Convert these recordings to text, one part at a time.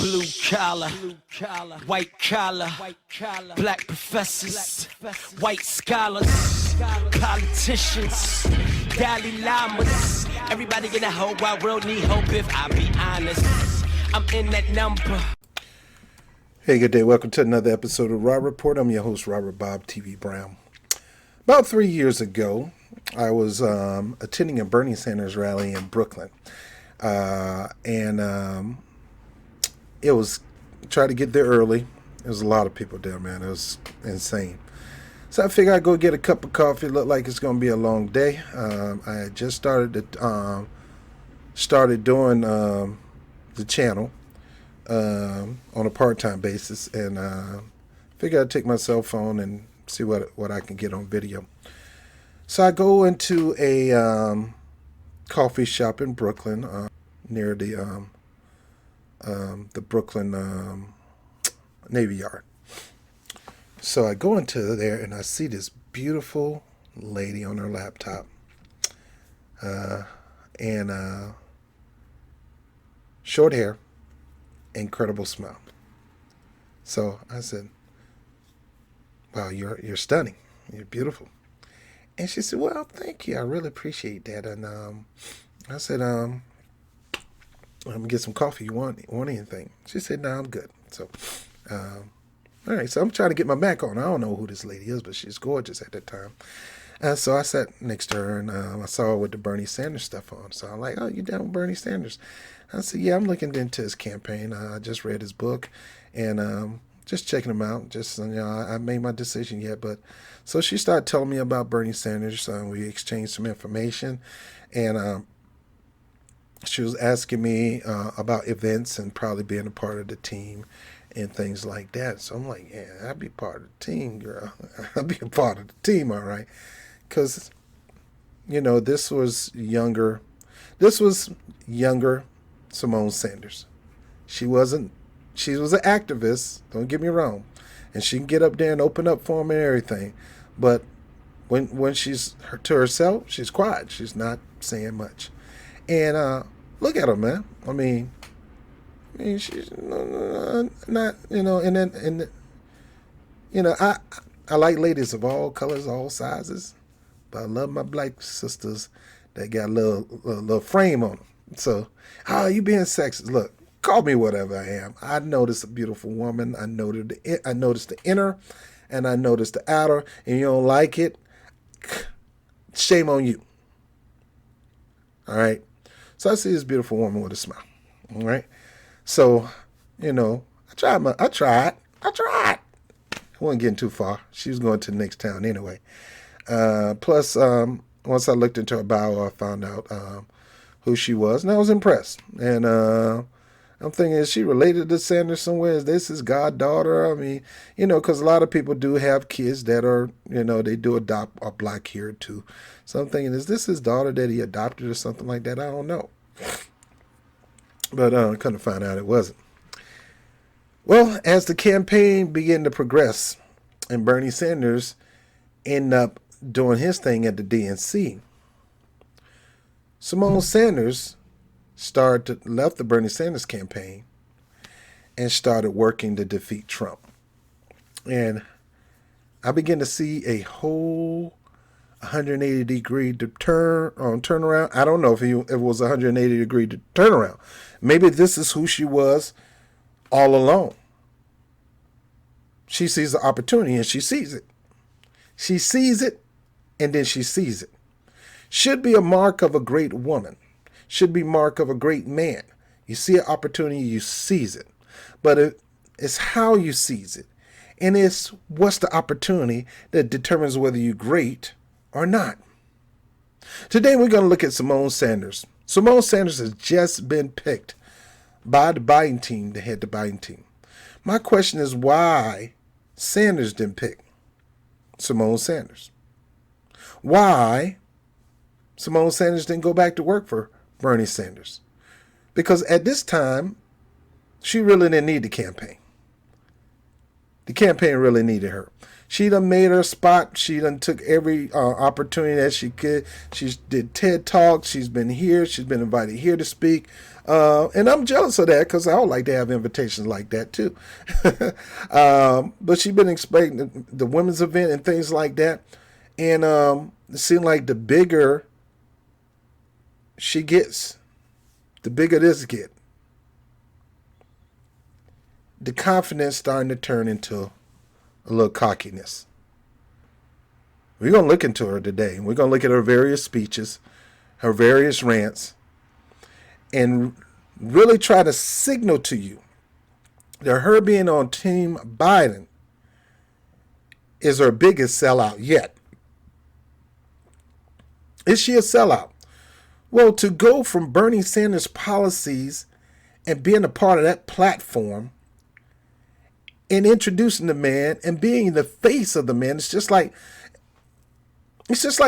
Blue collar, white collar, black professors, white scholars, politicians, Dalai Lamas. Everybody in the whole wide world need hope if I be honest. I'm in that number. Hey, good day. Welcome to another episode of Raw Report. I'm your host, Robert Bob TV Brown. About 3 years ago, I was attending a Bernie Sanders rally in Brooklyn. It was, tried to get there early. There was a lot of people there, man. It was insane. So I figured I'd go get a cup of coffee. It looked like it's going to be a long day. I had just started doing the channel on a part-time basis, and figured I'd take my cell phone and see what I can get on video. So I go into a coffee shop in Brooklyn, near the Brooklyn Navy Yard. So I go into there and I see this beautiful lady on her laptop, and short hair, incredible smile. So I said, "Wow, you're stunning. You're beautiful." And she said, "Well, thank you. I really appreciate that." And I said, "I'm gonna get some coffee. You want anything?" She said, "No, I'm good." So, all right. So I'm trying to get my back on. I don't know who this lady is, but she's gorgeous at that time. So I sat next to her, and I saw her with the Bernie Sanders stuff on. So I'm like, "Oh, you down with Bernie Sanders?" I said, "Yeah, I'm looking into his campaign. I just read his book, and just checking him out. Just, I made my decision yet, but." So she started telling me about Bernie Sanders. We exchanged some information, and she was asking me about events and probably being a part of the team and things like that. So I'm like, "Yeah, I'll be part of the team, girl. I'll be a part of the team, all right." Because, this was younger Simone Sanders. She was an activist, don't get me wrong. And she can get up there and open up for him and everything. But when she's to herself, she's quiet. She's not saying much. And look at her, man. I mean, she's not, I like ladies of all colors, all sizes, but I love my black sisters that got a little frame on them. So, you being sexist? Look, call me whatever I am. I noticed a beautiful woman. I noticed the inner, and I noticed the outer, and you don't like it, shame on you. All right. So I see this beautiful woman with a smile. All right. So, I tried. I wasn't getting too far. She was going to the next town anyway. Plus, once I looked into her bio, I found out who she was, and I was impressed. And I'm thinking, is she related to Sanders somewhere? Is this his goddaughter? I mean, because a lot of people do have kids that are, they do adopt a black here too. So I'm thinking, is this his daughter that he adopted or something like that? I don't know. But I couldn't find out it wasn't. Well, as the campaign began to progress and Bernie Sanders ended up doing his thing at the DNC, Simone Sanders left the Bernie Sanders campaign and started working to defeat Trump. And I began to see a whole 180-degree turnaround. I don't know if it was a 180-degree turnaround. Maybe this is who she was all along. She sees the opportunity and she sees it. She sees it and then she sees it. Should be a mark of a great woman. Should be mark of a great man. You see an opportunity, you seize it. But it's how you seize it. And it's what's the opportunity that determines whether you're great or not. Today we're going to look at Simone Sanders. Simone Sanders has just been picked by the Biden team to head the Biden team. My question is why Sanders didn't pick Simone Sanders. Why Simone Sanders didn't go back to work for Bernie Sanders. Because at this time, she really didn't need the campaign. The campaign really needed her. She done made her spot. She done took every opportunity that she could. She did TED Talks. She's been here. She's been invited here to speak. And I'm jealous of that because I would like to have invitations like that too. But she's been explaining the women's event and things like that. And it seemed like the bigger she gets, the bigger this get. The confidence starting to turn into a little cockiness. We're going to look into her today. We're going to look at her various speeches, her various rants, and really try to signal to you that her being on Team Biden is her biggest sellout yet. Is she a sellout? Well, to go from Bernie Sanders' policies and being a part of that platform and introducing the man and being the face of the man, it's just like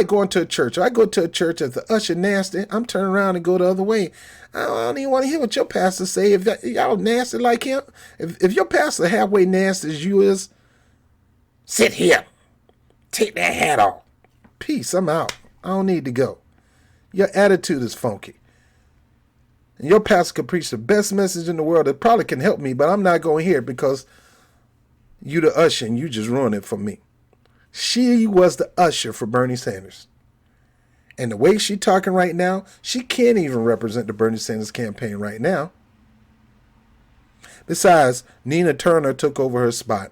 going to a church. I go to a church as the usher nasty, I'm turning around and go the other way. I don't even want to hear what your pastor say. If y'all nasty like him, if your pastor halfway nasty as you is, sit here, take that hat off. Peace, I'm out. I don't need to go. Your attitude is funky. And your pastor could preach the best message in the world that probably can help me, but I'm not going to hear it because you the usher and you just ruined it for me. She was the usher for Bernie Sanders. And the way she talking right now, she can't even represent the Bernie Sanders campaign right now. Besides, Nina Turner took over her spot.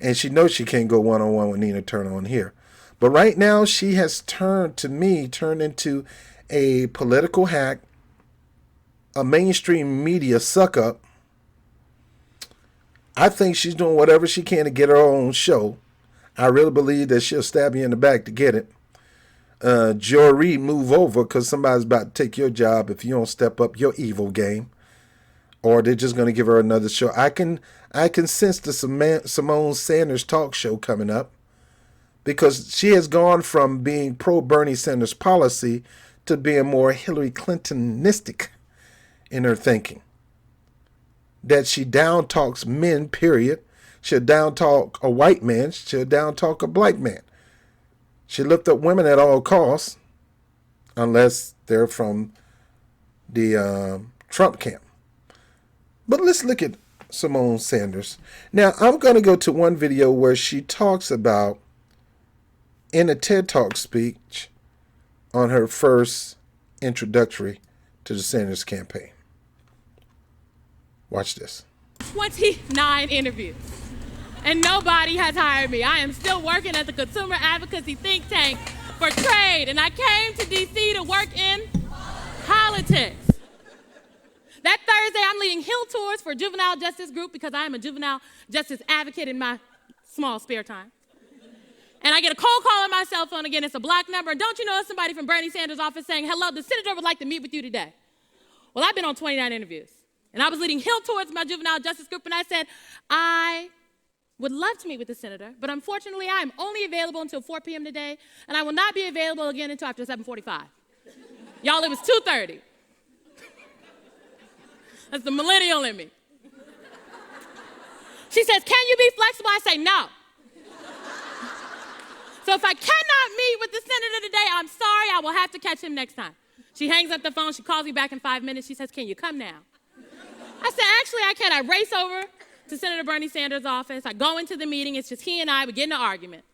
And she knows she can't go one-on-one with Nina Turner on here. But right now, she has turned into a political hack, a mainstream media suck-up. I think she's doing whatever she can to get her own show. I really believe that she'll stab you in the back to get it. Joy Reid, move over because somebody's about to take your job if you don't step up your evil game. Or they're just going to give her another show. I can sense the Simone Sanders talk show coming up. Because she has gone from being pro-Bernie Sanders policy to being more Hillary Clintonistic in her thinking. That she down-talks men, period. She'll down-talk a white man. She'll down-talk a black man. She lift up women at all costs, unless they're from the Trump camp. But let's look at Simone Sanders. Now, I'm going to go to one video where she talks about, in a TED Talk speech on her first introductory to the Sanders campaign. Watch this. 29 interviews, and nobody has hired me. I am still working at the consumer advocacy think tank for trade, and I came to D.C. to work in politics. That Thursday, I'm leading Hill tours for a juvenile justice group because I am a juvenile justice advocate in my small spare time. And I get a cold call on my cell phone again. It's a black number. And don't you know it's somebody from Bernie Sanders' office saying, hello, the senator would like to meet with you today. Well, I've been on 29 interviews. And I was leading Hill towards my juvenile justice group. And I said, I would love to meet with the senator. But unfortunately, I am only available until 4 p.m. today. And I will not be available again until after 7:45. Y'all, it was 2:30. That's the millennial in me. She says, can you be flexible? I say, no. So if I cannot meet with the senator today, I'm sorry, I will have to catch him next time. She hangs up the phone, she calls me back in 5 minutes, she says, can you come now? I said, actually, I can. I race over to Senator Bernie Sanders' office. I go into the meeting, it's just he and I, we get in an argument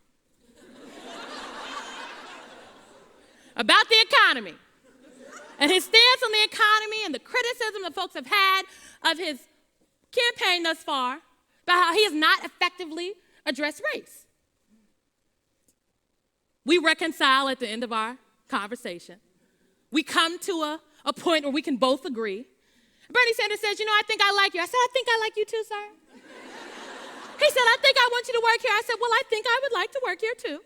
about the economy and his stance on the economy and the criticism that folks have had of his campaign thus far about how he has not effectively addressed race. We reconcile at the end of our conversation. We come to a point where we can both agree. Bernie Sanders says, you know, I think I like you. I said, I think I like you too, sir. He said, I think I want you to work here. I said, well, I think I would like to work here too.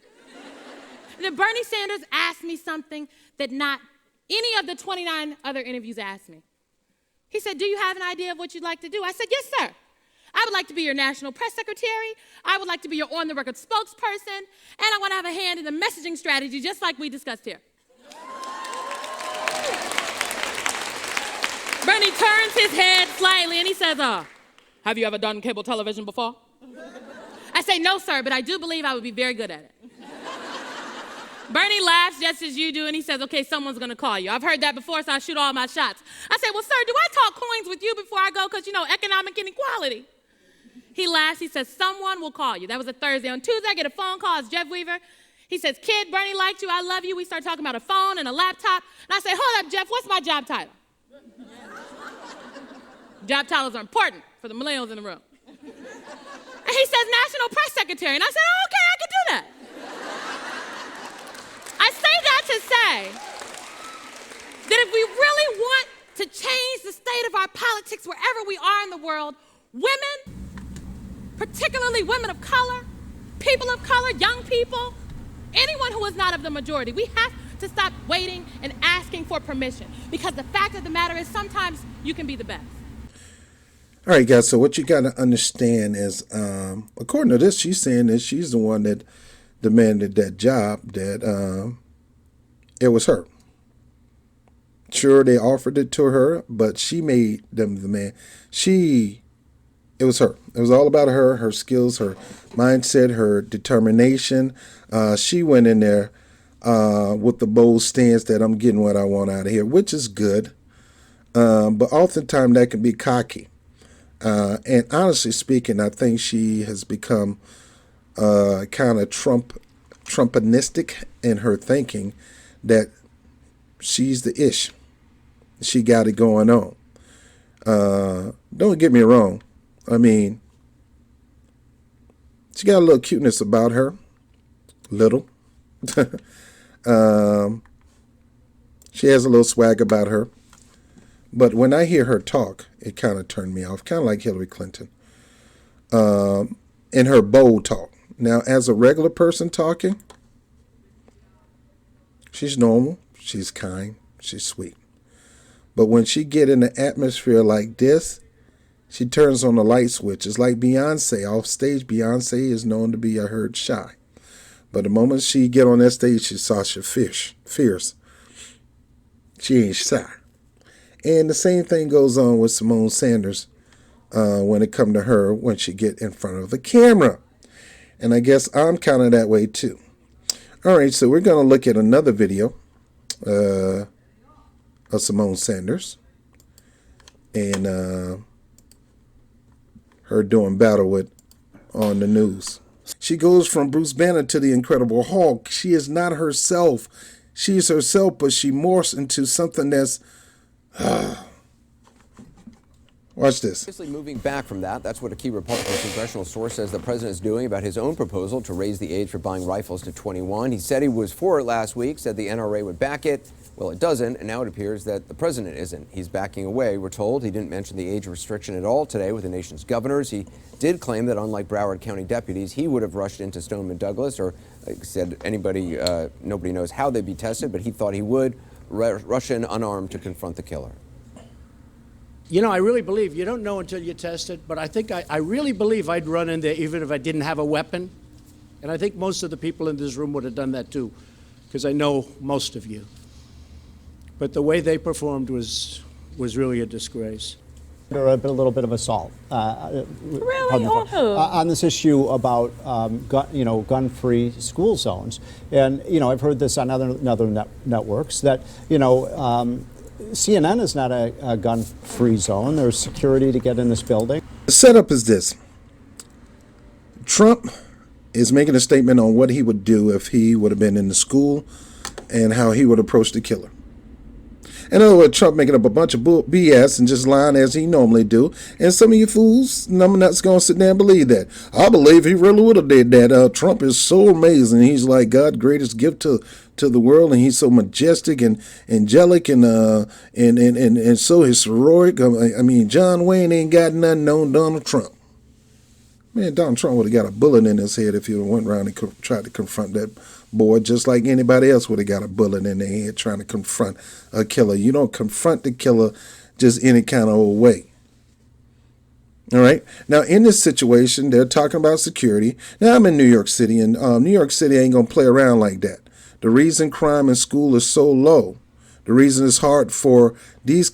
And then Bernie Sanders asked me something that not any of the 29 other interviews asked me. He said, do you have an idea of what you'd like to do? I said, yes, sir. I would like to be your national press secretary. I would like to be your on-the-record spokesperson. And I want to have a hand in the messaging strategy, just like we discussed here. Bernie turns his head slightly and he says, have you ever done cable television before? I said, say, no, sir, but I do believe I would be very good at it. Bernie laughs just as you do, and he says, okay, someone's gonna call you. I've heard that before, so I shoot all my shots. I say, well, sir, do I talk coins with you before I go? Because, you know, economic inequality. He laughs, he says, someone will call you. That was a Thursday. On Tuesday, I get a phone call, it's Jeff Weaver. He says, kid, Bernie liked you, I love you. We start talking about a phone and a laptop. And I say, hold up, Jeff, what's my job title? Job titles are important for the millennials in the room. And he says, National Press Secretary. And I said, oh, okay, I can do that. I say that to say that if we really want to change the state of our politics wherever we are in the world, women, particularly women of color, people of color, young people, anyone who is not of the majority, we have to stop waiting and asking for permission, because the fact of the matter is sometimes you can be the best. All right, guys, so what you got to understand is, according to this, she's saying that she's the one that demanded that job, that it was her. Sure, they offered it to her, but she made them the man. It was her. It was all about her, her skills, her mindset, her determination. She went in there with the bold stance that I'm getting what I want out of here, which is good. But oftentimes that can be cocky. And honestly speaking, I think she has become kind of Trumpistic in her thinking that she's the ish. She got it going on. Don't get me wrong. I mean, she got a little cuteness about her. Little. She has a little swag about her. But when I hear her talk, it kind of turned me off. Kind of like Hillary Clinton. In her bold talk. Now, as a regular person talking, she's normal, she's kind, she's sweet. But when she get in the atmosphere like this, she turns on the light switch. It's like Beyonce. Off stage, Beyonce is known to be, I heard, shy. But the moment she get on that stage, she's Sasha fierce. She ain't shy. And the same thing goes on with Simone Sanders when it come to her when she get in front of the camera. And I guess I'm kind of that way too. All right, so we're going to look at another video of Simone Sanders and her doing battle with on the news. She goes from Bruce Banner to the Incredible Hulk. She is not herself. She is herself, but she morphs into something that's... Watch this. Obviously moving back from that, that's what a key Republican congressional source says the president is doing about his own proposal to raise the age for buying rifles to 21. He said he was for it last week, said the NRA would back it. Well, it doesn't, and now it appears that the president isn't. He's backing away, we're told. He didn't mention the age restriction at all today with the nation's governors. He did claim that unlike Broward County deputies, he would have rushed into Stoneman Douglas, or said nobody knows how they'd be tested, but he thought he would rush in unarmed to confront the killer. You know, I really believe, you don't know until you test it, but I think I really believe I'd run in there even if I didn't have a weapon. And I think most of the people in this room would have done that too, because I know most of you. But the way they performed was really a disgrace. Or a little bit of assault. Really? On who? On this issue about gun-free school zones. And, I've heard this on other networks that, CNN is not a gun-free zone. There's security to get in this building. The setup is this. Trump is making a statement on what he would do if he would have been in the school and how he would approach the killer. In other words, Trump making up a bunch of BS and just lying as he normally do. And some of you fools, numbnuts, going to sit there and believe that. I believe he really would have did that. Trump is so amazing. He's like God's greatest gift to the world, and he's so majestic and angelic and so heroic. I mean, John Wayne ain't got nothing on Donald Trump. Man, Donald Trump would have got a bullet in his head if he went around and tried to confront that boy, just like anybody else would have got a bullet in their head trying to confront a killer. You don't confront the killer just any kind of old way. All right. Now, in this situation, they're talking about security. Now, I'm in New York City, and New York City ain't going to play around like that. The reason crime in school is so low, the reason it's hard for these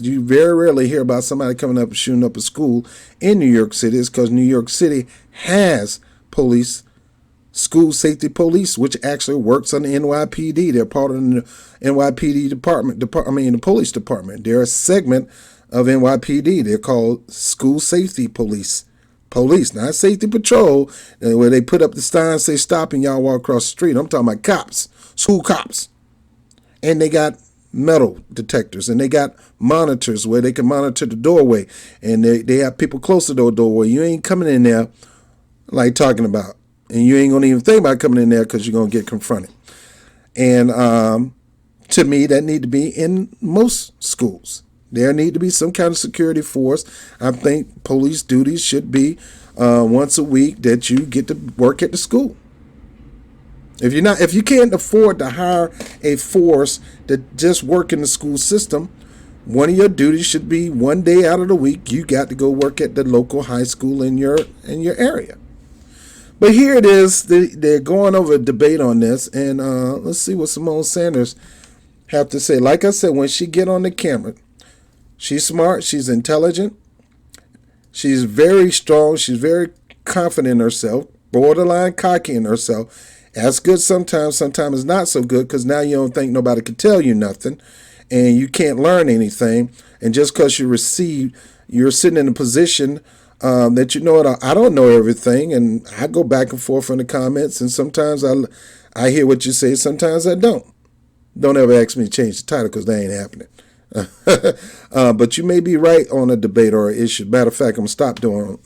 you very rarely hear about somebody coming up and shooting up a school in New York City is because New York City has police, school safety police, which actually works on the NYPD. They're part of the NYPD the police department. They're a segment of NYPD. They're called school safety police. Police, not safety patrol, where they put up the sign, say stop, and y'all walk across the street. I'm talking about cops, school cops. And they got metal detectors, and they got monitors where they can monitor the doorway. And they have people close to the doorway. You ain't coming in there like talking about. And you ain't going to even think about coming in there because you're going to get confronted. And to me, that need to be in most schools. There need to be some kind of security force. I think police duties should be once a week that you get to work at the school. If you can't afford to hire a force to just work in the school system, one of your duties should be one day out of the week you got to go work at the local high school in your area. But here it is. They're going over a debate on this, and let's see what Simone Sanders have to say. Like I said, when she get on the camera, she's smart, she's intelligent, she's very strong, she's very confident in herself, borderline cocky in herself. That's good sometimes it's not so good, because now you don't think nobody can tell you nothing, and you can't learn anything. And just because you're sitting in a position that you know I don't know everything, and I go back and forth in the comments, and sometimes I hear what you say, sometimes I don't. Don't ever ask me to change the title, because that ain't happening. But you may be right on a debate or an issue. Matter of fact, I'm going to stop doing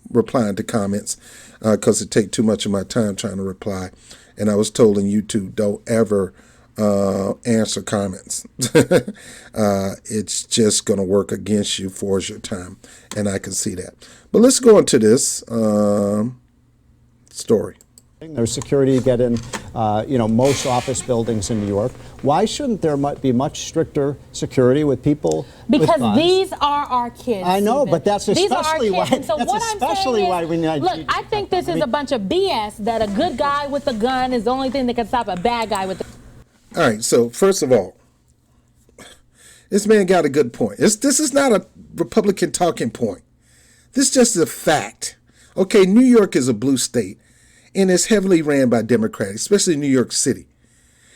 replying to comments because it takes too much of my time trying to reply. And I was told on YouTube, don't ever answer comments. It's just going to work against you for your time. And I can see that. But let's go into this story. There's security to get in, most office buildings in New York. Why shouldn't there be much stricter security with people because with guns? These are our kids. I know, Stephen. but that's especially why. And so that's what especially I'm saying why is, we need. Look, I think this is a bunch of BS that a good guy with a gun is the only thing that can stop a bad guy with a. All right. So first of all, this man got a good point. This is not a Republican talking point. This is just a fact. Okay, New York is a blue state, and it's heavily ran by Democrats, especially New York City.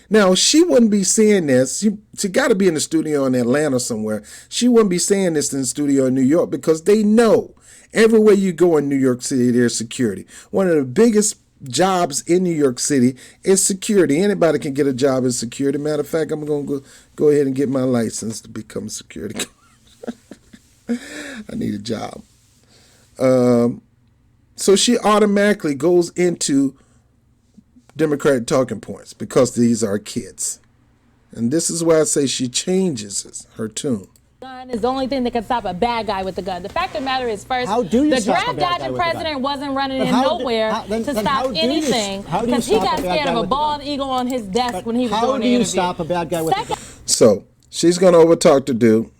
Now, she wouldn't be saying this. She got to be in the studio in Atlanta somewhere. She wouldn't be saying this in the studio in New York, because they know everywhere you go in New York City, there's security. One of the biggest jobs in New York City is security. Anybody can get a job in security. Matter of fact, I'm going to go ahead and get my license to become a security guard. I need a job. So she automatically goes into Democratic talking points because these are kids. And this is why I say she changes her tune. Gun is the only thing that can stop a bad guy with a gun. The fact of the matter is, first, the draft dodging president wasn't running in nowhere to stop anything because he got scared of a bald eagle on his desk when he was doing the interview. How do you stop a bad guy with a gun? So she's going to overtalk the dude.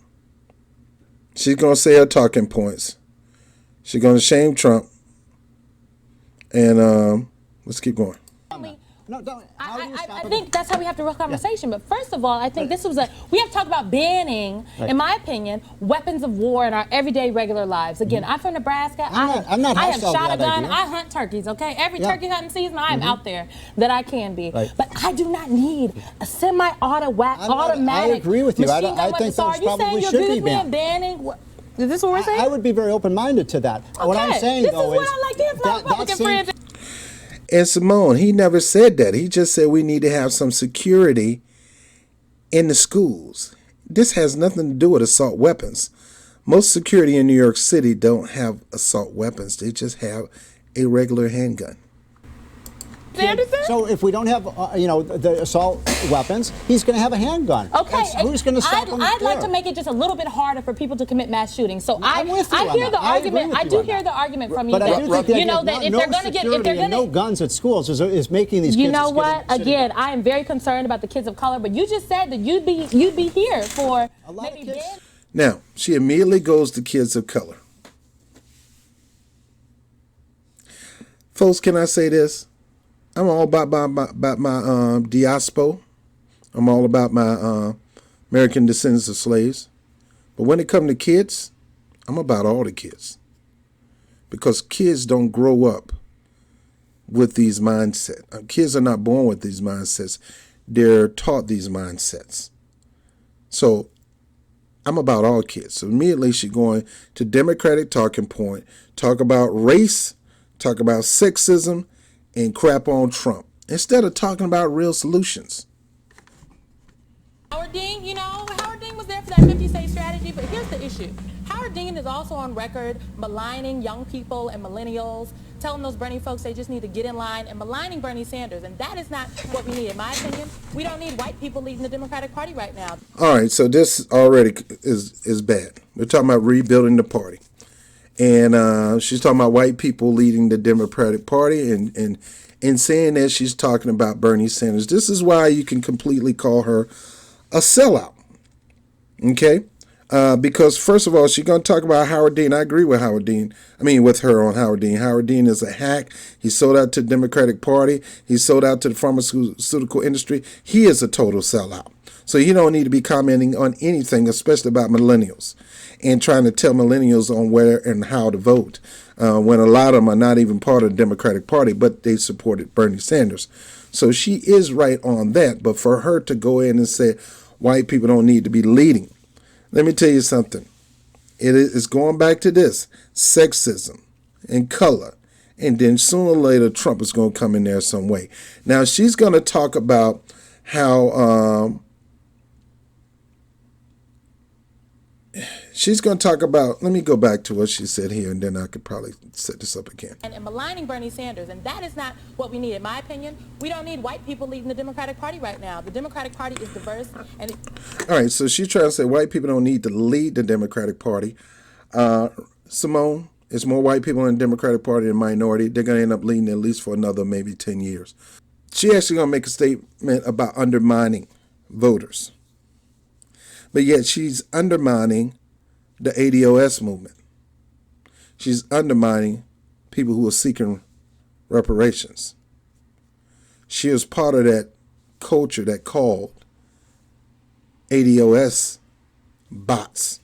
She's going to say her talking points. She's going to shame Trump. And let's keep going. No, don't. I think that's how we have to run a conversation. But first of all, I think we have to talk about banning, in my opinion, weapons of war in our everyday regular lives. Again, I'm from Nebraska. I have shot a gun. I hunt turkeys, okay? Every turkey hunting season, I'm out there that I can be. Right. But I do not need a automatic I agree with you. machine gun I weapon. think So those are you saying probably you should agree be with me in banned. banning? Is this what we're saying? I would be very open-minded to that. Okay. What I'm saying, though, this is what I like to hear from my Republican friends. And Simone, he never said that. He just said we need to have some security in the schools. This has nothing to do with assault weapons. Most security in New York City don't have assault weapons. They just have a regular handgun. So if we don't have, the assault weapons, he's going to have a handgun. Okay, Who's going to stop him? I'd like to make it just a little bit harder for people to commit mass shootings. So I hear the I argument. I do hear the argument from you But I do think that if they're going to no guns at schools is making these kids. You know what? Again, I am very concerned about the kids of color. But you just said that you'd be here for a lot of kids. Now she immediately goes to kids of color. Folks, can I say this? I'm all about my diaspora. I'm all about my American descendants of slaves. But when it comes to kids, I'm about all the kids. Because kids don't grow up with these mindsets. Kids are not born with these mindsets. They're taught these mindsets. So I'm about all kids. So immediately she's going to Democratic talking point, talk about race, talk about sexism, and crap on Trump, instead of talking about real solutions. Howard Dean, Howard Dean was there for that 50-state strategy, but here's the issue. Howard Dean is also on record maligning young people and millennials, telling those Bernie folks they just need to get in line, and maligning Bernie Sanders, and that is not what we need, in my opinion. We don't need white people leading the Democratic Party right now. All right, so this already is bad. We're talking about rebuilding the party. And she's talking about white people leading the Democratic Party, and in saying that, she's talking about Bernie Sanders. This is why you can completely call her a sellout, okay? Because first of all, she's going to talk about Howard Dean. I agree with Howard Dean. With her on Howard Dean. Howard Dean is a hack. He sold out to the Democratic Party. He sold out to the pharmaceutical industry. He is a total sellout. So you don't need to be commenting on anything, especially about millennials, and trying to tell millennials on where and how to vote, when a lot of them are not even part of the Democratic Party, but they supported Bernie Sanders. So she is right on that. But for her to go in and say white people don't need to be leading, let me tell you something. It is going back to this sexism and color. And then sooner or later, Trump is going to come in there some way. Now, she's going to talk about how she's going to talk about, let me go back to what she said here, and then I could probably set this up again. And maligning Bernie Sanders, and that is not what we need, in my opinion. We don't need white people leading the Democratic Party right now. The Democratic Party is diverse. And all right, so she's trying to say white people don't need to lead the Democratic Party. Simone, it's more white people in the Democratic Party than minority. They're going to end up leading at least for another maybe 10 years. She actually going to make a statement about undermining voters. But yet she's undermining the ADOS movement. She's undermining people who are seeking reparations. She is part of that culture that called ADOS bots.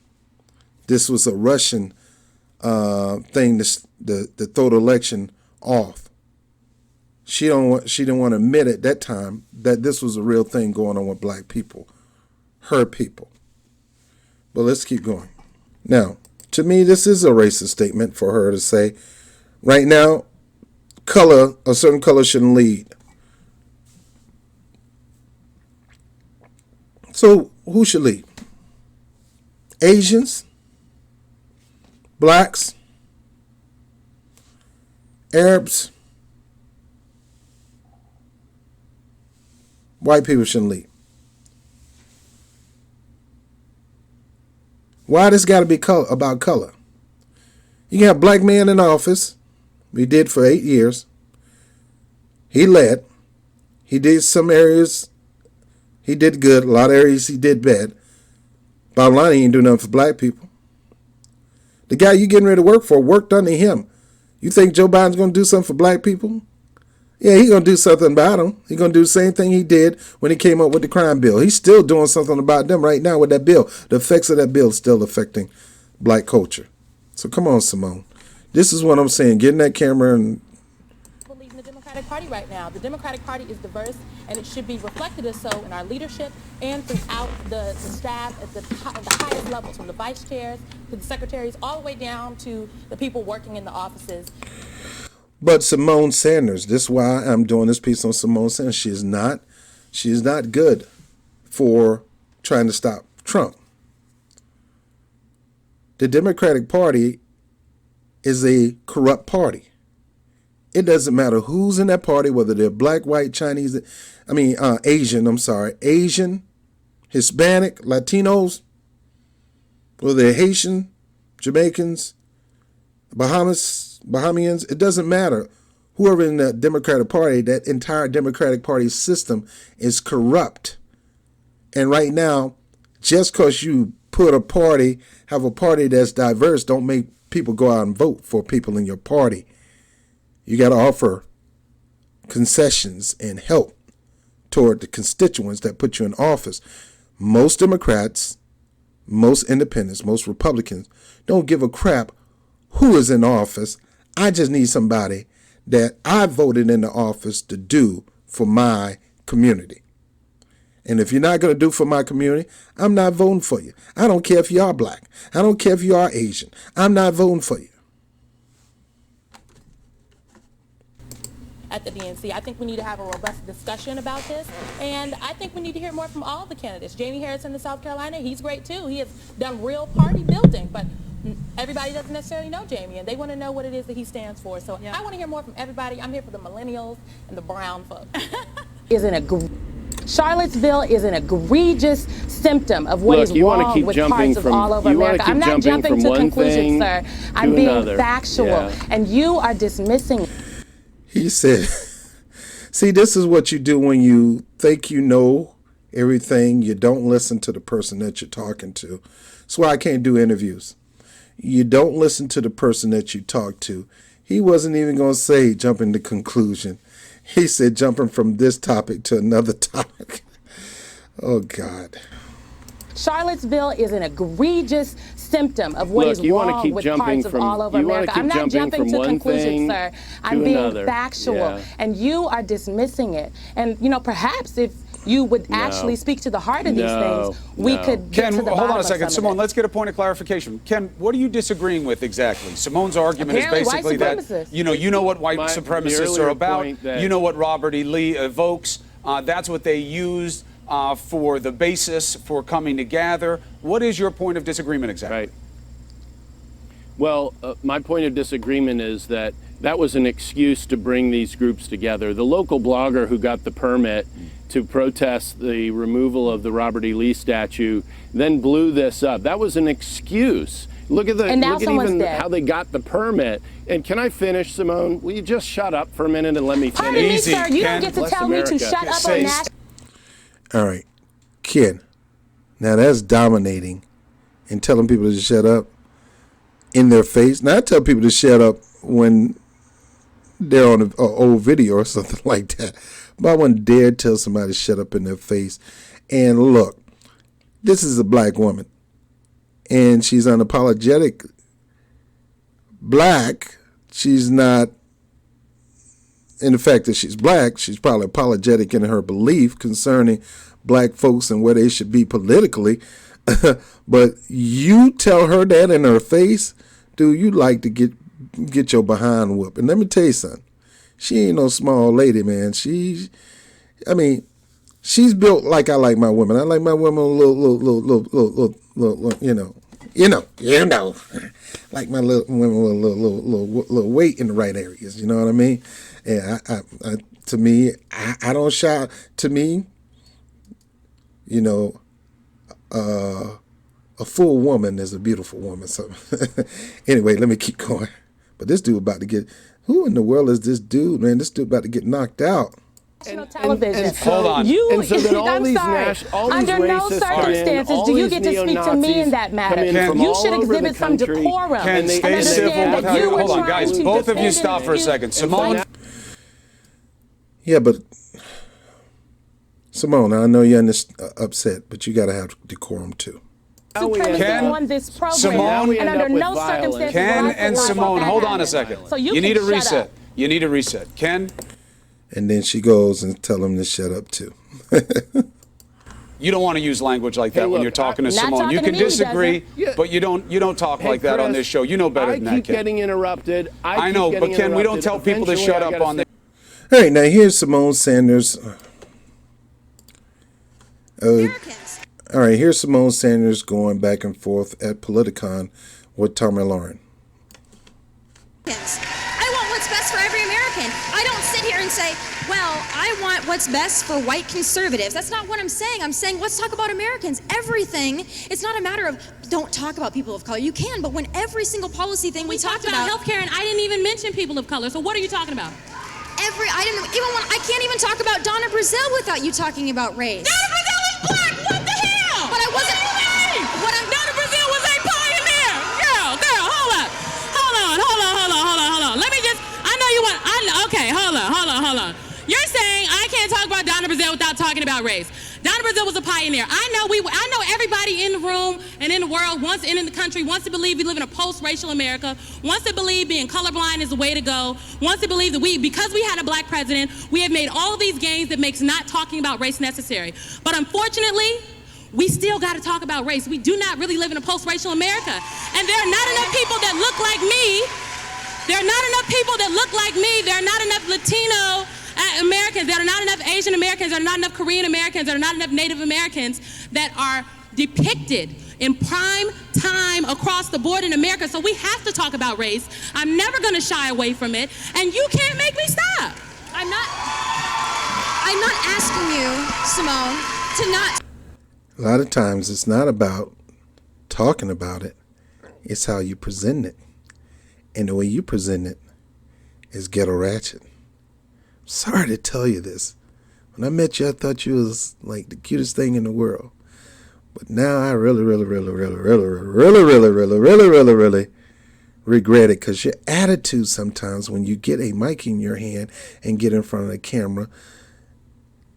This was a Russian thing to throw the election off. She didn't want to admit at that time that this was a real thing going on with black people, her people. But let's keep going. Now, to me, this is a racist statement for her to say, right now, a certain color shouldn't lead. So who should lead? Asians? Blacks? Arabs? White people shouldn't lead. Why this got to be about color? You can have a black man in office. We did for 8 years. He led. He did some areas. He did good. A lot of areas he did bad. Bottom line, he ain't do nothing for black people. The guy you getting ready to work for worked under him. You think Joe Biden's going to do something for black people? Yeah, he's going to do something about them. He's going to do the same thing he did when he came up with the crime bill. He's still doing something about them right now with that bill. The effects of that bill is still affecting black culture. So come on, Simone. This is what I'm saying. Get in that camera and... leading the Democratic Party right now. The Democratic Party is diverse, and it should be reflected as so in our leadership and throughout the staff at the highest levels, from the vice chairs to the secretaries, all the way down to the people working in the offices. But Simone Sanders, this is why I'm doing this piece on Simone Sanders. She is not good for trying to stop Trump. The Democratic Party is a corrupt party. It doesn't matter who's in that party, whether they're black, white, Chinese, Asian, Hispanic, Latinos, whether they're Haitian, Jamaicans, Bahamians, it doesn't matter. Whoever in the Democratic Party, that entire Democratic Party system is corrupt. And right now, just because you have a party that's diverse, don't make people go out and vote for people in your party. You got to offer concessions and help toward the constituents that put you in office. Most Democrats, most independents, most Republicans don't give a crap who is in office. I just need somebody that I voted into office to do for my community. And if you're not going to do for my community, I'm not voting for you. I don't care if you are black. I don't care if you are Asian. I'm not voting for you. At the DNC, I think we need to have a robust discussion about this, and I think we need to hear more from all the candidates. Jamie Harrison in South Carolina, he's great too. He has done real party building, but everybody doesn't necessarily know Jamie, and they want to know what it is that he stands for. So I want to hear more from everybody. I'm here for the millennials and the brown folks. Charlottesville is an egregious symptom of what is wrong with parts of all over America. I'm not jumping to conclusions, sir. I'm being factual, and you are dismissing. He said, see, this is what you do when you think you know everything. You don't listen to the person that you're talking to. That's why I can't do interviews. You don't listen to the person that you talk to. He wasn't even going to say jumping to conclusion. He said jumping from this topic to another topic. Oh, God. Charlottesville is an egregious symptom of what is wrong with parts of all over America. I'm not jumping to conclusions, sir. I'm being factual, and you are dismissing it. And, you know, perhaps if you would actually speak to the heart of these things, we could get to the bottom hold on a of second, some Simone. of Let's get a point of clarification. Ken, what are you disagreeing with exactly? Simone's argument Apparently is basically white that supremacists. you know what white supremacists are about. You know what Robert E. Lee evokes. That's what they used for the basis for coming together. What is your point of disagreement exactly? Right. Well, my point of disagreement is that that was an excuse to bring these groups together. The local blogger who got the permit to protest the removal of the Robert E. Lee statue then blew this up. That was an excuse. Look at how they got the permit. And can I finish, Simone? Will you just shut up for a minute and let me finish? Pardon me, sir. You don't get to tell me to shut up on that. All right, Ken. Now that's dominating and telling people to shut up in their face. Now I tell people to shut up when they're on an old video or something like that. But I wouldn't dare tell somebody to shut up in their face. And look, this is a black woman, and she's unapologetic black. She's not, in the fact that she's black, she's probably apologetic in her belief concerning black folks and where they should be politically. But you tell her that in her face, dude, you like to get your behind whooped. And let me tell you something. She ain't no small lady, man. She's built like I like my women. I like my women a little, you know, like my little women with a little weight in the right areas. You know what I mean? And to me, I don't shout. To me, you know, a full woman is a beautiful woman. So anyway, let me keep going. But this dude about to get. Who in the world is this dude, man? This dude about to get knocked out. Television. Hold on. I'm sorry. Under no circumstances do you get to speak to me in that matter. You should exhibit some decorum Ken, and stay civil. understand that you were Hold on, trying guys. to Both of you defend stop for a second. Simone. Yeah, but Simone, I know you're upset, but you got to have decorum too. On this program, Simone, and under no circumstances. Ken and Simone, hold on a second. So you need can a reset. up. You need a reset. Ken? And then she goes and tell him to shut up too. You don't want to use language like that when you're talking to Simone. You can disagree, but you don't talk like that on this show. You know better than that, Ken. I keep getting interrupted. I know, but Ken, we don't tell people to shut up on this. All right, now here's Simone Sanders. All right, here's Simone Sanders going back and forth at Politicon with Tommy Lauren. I want what's best for every American. I don't sit here and say, well, I want what's best for white conservatives. That's not what I'm saying. I'm saying, let's talk about Americans. Everything. It's not a matter of don't talk about people of color. You can, but when every single policy thing we talked about healthcare, and I didn't even mention people of color. So what are you talking about? I can't even talk about Donna Brazile without you talking about race. Donna Brazile is black. What the hell? But I wasn't. Donna Brazile was a pioneer. Girl, hold up. Hold on. Let me just. I know you want. Okay, hold on. You're saying I can't can't talk about Donna Brazile without talking about race. Donna Brazile was a pioneer. I know everybody in the room and in the world wants, and in the country, wants to believe we live in a post-racial America, wants to believe being colorblind is the way to go, wants to believe that because we had a black president, we have made all these gains that makes not talking about race necessary. But unfortunately, we still got to talk about race. We do not really live in a post-racial America. And there are not enough people that look like me. There are not enough people that look like me. There are not enough Latino Americans. There are not enough Asian Americans. There are not enough Korean Americans. There are not enough Native Americans that are depicted in prime time across the board in America. So we have to talk about race. I'm never going to shy away from it. And you can't make me stop. I'm not asking you, Simone, to not. A lot of times it's not about talking about it. It's how you present it. And the way you present it is ghetto ratchet. Sorry to tell you this. When I met you, I thought you was like the cutest thing in the world. But now I really regret it, because your attitude sometimes when you get a mic in your hand and get in front of the camera,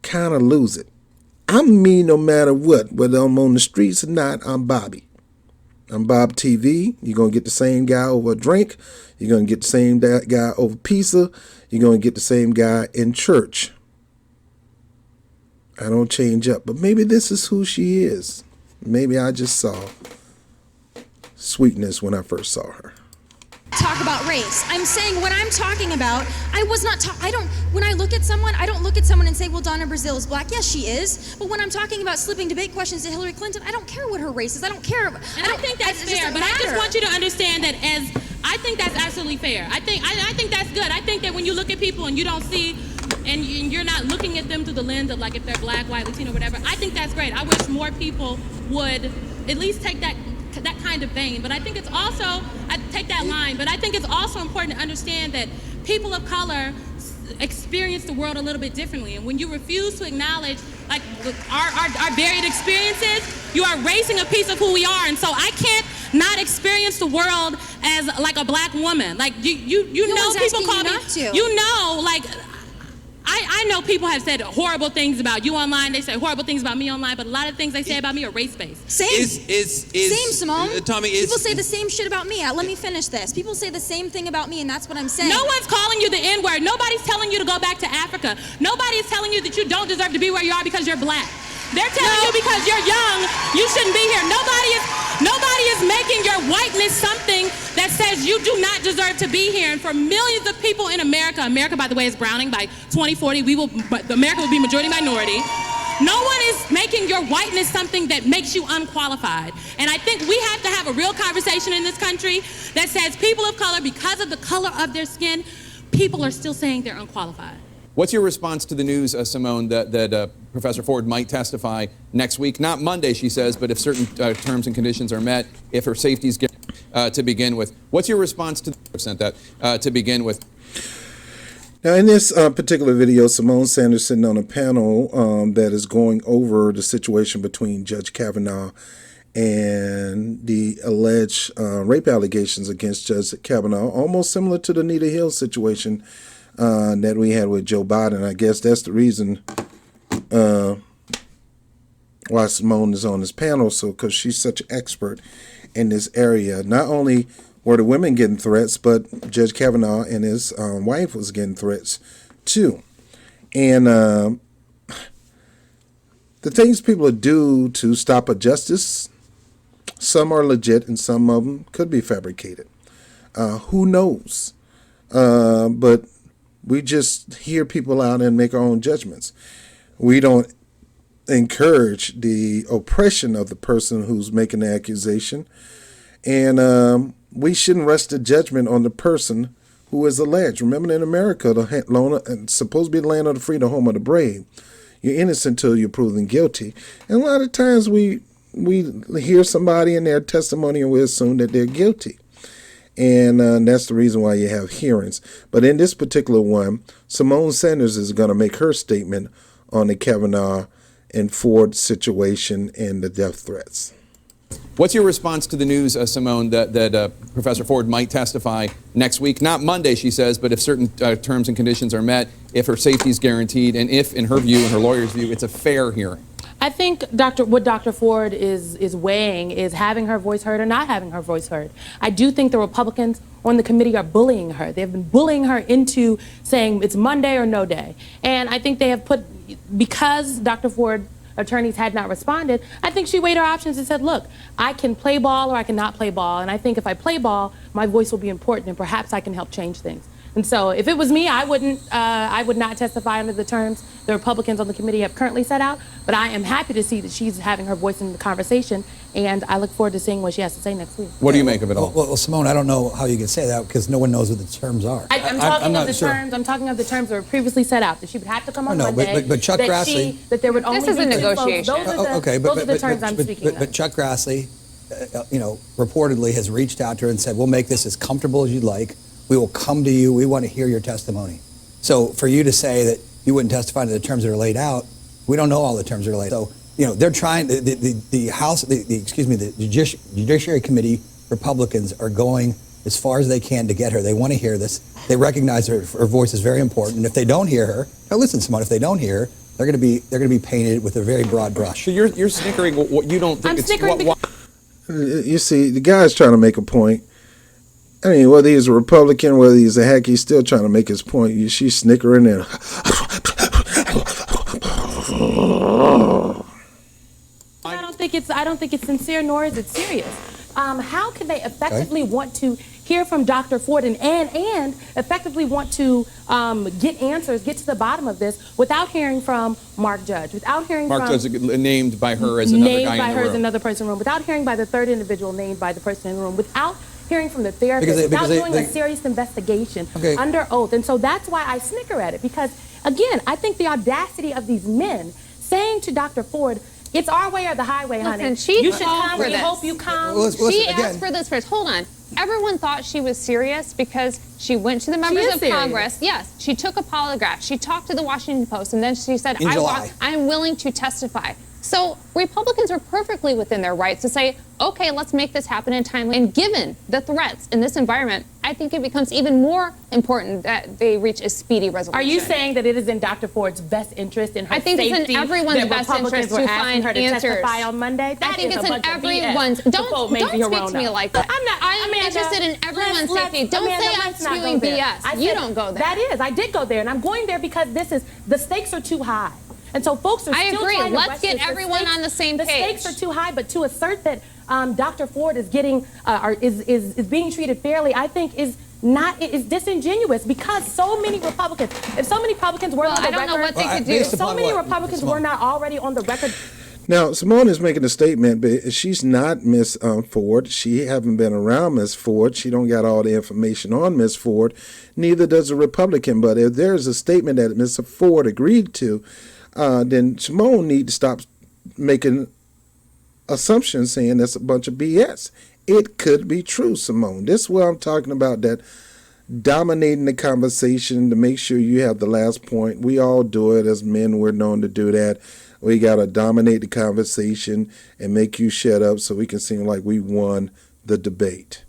kind of lose it. I'm me no matter what, whether I'm on the streets or not. I'm Bobby. I'm BOBTV. You're going to get the same guy over a drink. You're going to get the same guy over pizza. You're going to get the same guy in church. I don't change up, but maybe this is who she is. Maybe I just saw sweetness when I first saw her. Talk about race. I'm saying what I'm talking about, when I look at someone, I don't look at someone and say, well, Donna Brazile is black. Yes, she is. But when I'm talking about slipping debate questions to Hillary Clinton, I don't care what her race is. I don't care. And I think that's fair, but I just want you to understand that I think that's absolutely fair. I think that's good. I think that when you look at people and you don't see, and you're not looking at them through the lens of like if they're black, white, Latino, whatever, I think that's great. I wish more people would at least take that kind of vein. But I think it's also, I take that line, but I think it's also important to understand that people of color experience the world a little bit differently. And when you refuse to acknowledge like our varied experiences, you are erasing a piece of who we are. And so I can't not experience the world as like a black woman. Like you know, people call me, you know, like I know people have said horrible things about you online. They say horrible things about me online, but a lot of things they say about me are race-based. Same, Simone. Tommy, people say the same shit about me. Let me finish this. People say the same thing about me, and that's what I'm saying. No one's calling you the N-word. Nobody's telling you to go back to Africa. Nobody is telling you that you don't deserve to be where you are because you're black. They're telling you because you're young, you shouldn't be here. Nobody is making your whiteness something that says you do not deserve to be here. And for millions of people in America, by the way, is browning. By 2040, America will be majority minority. No one is making your whiteness something that makes you unqualified. And I think we have to have a real conversation in this country that says people of color, because of the color of their skin, people are still saying they're unqualified. What's your response to the news, Simone, that Professor Ford might testify next week? Not Monday, she says, but if certain terms and conditions are met, if her safety is to begin with. What's your response to that to begin with? Now, in this particular video, Simone Sanders sitting on a panel that is going over the situation between Judge Kavanaugh and the alleged rape allegations against Judge Kavanaugh, almost similar to the Anita Hill situation that we had with Joe Biden. I guess that's the reason why Simone is on this panel, because she's such an expert in this area. Not only were the women getting threats, but Judge Kavanaugh and his wife was getting threats too. And the things people do to stop a justice, some are legit and some of them could be fabricated. Who knows? But we just hear people out and make our own judgments. We don't encourage the oppression of the person who's making the accusation. And we shouldn't rest the judgment on the person who is alleged. Remember, in America, it's supposed to be the land of the free, the home of the brave. You're innocent until you're proven guilty. And a lot of times we hear somebody in their testimony and we assume that they're guilty. And that's the reason why you have hearings. But in this particular one, Simone Sanders is going to make her statement on the Kavanaugh and Ford situation and the death threats. What's your response to the news, Simone, that Professor Ford might testify next week? Not Monday, she says, but if certain terms and conditions are met, if her safety is guaranteed, and if, in her view and her lawyer's view, it's a fair hearing. I think what Dr. Ford is weighing is having her voice heard or not having her voice heard. I do think the Republicans on the committee are bullying her. They've been bullying her into saying it's Monday or no day. And I think they have put, because Dr. Ford attorneys had not responded, I think she weighed her options and said, look, I can play ball or I cannot play ball. And I think if I play ball, my voice will be important and perhaps I can help change things. And so if it was me, I would not testify under the terms the Republicans on the committee have currently set out, but I am happy to see that she's having her voice in the conversation, and I look forward to seeing what she has to say next week. What do you make of it all? Well, Simone, I don't know how you could say that because no one knows what the terms are. I'm talking of the terms that were previously set out, that she would have to come on Monday, but Chuck Grassley, that there would only this is a negotiation. Those are the terms I'm speaking of. But Chuck Grassley, reportedly has reached out to her and said, we'll make this as comfortable as you'd like. We will come to you. We want to hear your testimony. So for you to say that you wouldn't testify to the terms that are laid out, we don't know all the terms that are laid out. So, they're trying, the House, the Judiciary Committee Republicans are going as far as they can to get her. They want to hear this. They recognize her voice is very important. And if they don't hear her, now listen, Simone, if they don't hear her, they're going to be painted with a very broad brush. So you're snickering what you don't think I'm it's... snickering You see, the guy's trying to make a point. I mean, whether he's a Republican, whether he's a hack, he's still trying to make his point. She's snickering and... I don't think it's sincere, nor is it serious. How can they effectively want to hear from Dr. Ford and effectively want to get answers, get to the bottom of this without hearing from Mark Judge, without hearing Mark from... Judge named by her as another guy in the room. Named by her as another person in the room, without hearing by the third individual named by the person in the room, without hearing from the therapist, without doing a serious investigation under oath. And so that's why I snicker at it, because, again, I think the audacity of these men saying to Dr. Ford, it's our way or the highway, honey. Listen, she you should called come. for We this. hope you come. She asked for this first. Hold on. Everyone thought she was serious because she went to the members of Congress. Yes, she took a polygraph. She talked to the Washington Post, and then she said, I'm willing to testify. So Republicans are perfectly within their rights to say, okay, let's make this happen in time. And given the threats in this environment, I think it becomes even more important that they reach a speedy resolution. Are you saying that it is in Dr. Ford's best interest, in her safety, I think it's in everyone's best interest to find her to answers. Testify on Monday? I think it's in everyone's. Don't speak to me like that. I'm interested in everyone's safety. Don't say I'm spewing BS. You don't go there. I did go there, and I'm going there because the stakes are too high. And so folks are still trying to Let's get everyone on the same page. The stakes are too high, but to assert that Dr. Ford is getting is being treated fairly, I think is disingenuous, because so many Republicans, if so many Republicans were on the record, I don't know what they could do. If so many Republicans were not already on the record. Now, Simone is making a statement, but she's not Miss Ford. She haven't been around Miss Ford. She don't got all the information on Miss Ford. Neither does a Republican. But if there's a statement that Miss Ford agreed to, then Simone need to stop making assumptions saying that's a bunch of BS. It could be true, Simone. This is what I'm talking about, that dominating the conversation to make sure you have the last point. We all do it as men. We're known to do that. We got to dominate the conversation and make you shut up so we can seem like we won the debate.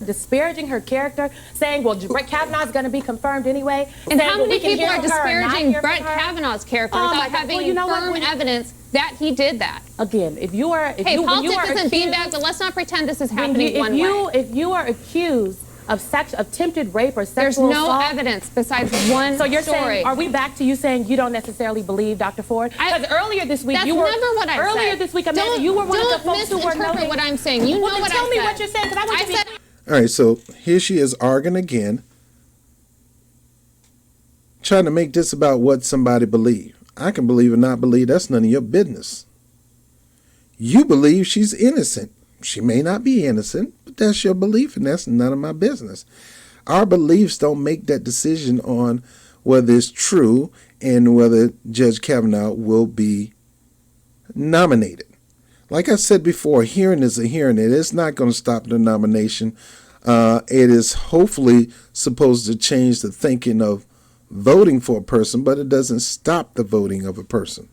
Disparaging her character, saying, well, Brett Kavanaugh's going to be confirmed anyway. And how many people are disparaging Brett Kavanaugh's character without having firm evidence that he did that? Again, if you are... politics isn't beanbag, but let's not pretend this is happening one way. If you are accused of attempted rape or sexual assault... There's no assault, evidence besides one So you're story. saying, are we back to you saying you don't necessarily believe Dr. Ford? Because earlier this week, That's never what I said. Earlier this week, Amanda, you were one of the folks who were noting... what I'm saying. You know what I said. Tell me what you're saying, because I want to be... All right, so here she is arguing again, trying to make this about what somebody believes. I can believe or not believe. That's none of your business. You believe she's innocent. She may not be innocent, but that's your belief, and that's none of my business. Our beliefs don't make that decision on whether it's true and whether Judge Kavanaugh will be nominated. Like I said before, hearing is a hearing. It is not going to stop the nomination. It is hopefully supposed to change the thinking of voting for a person, but it doesn't stop the voting of a person.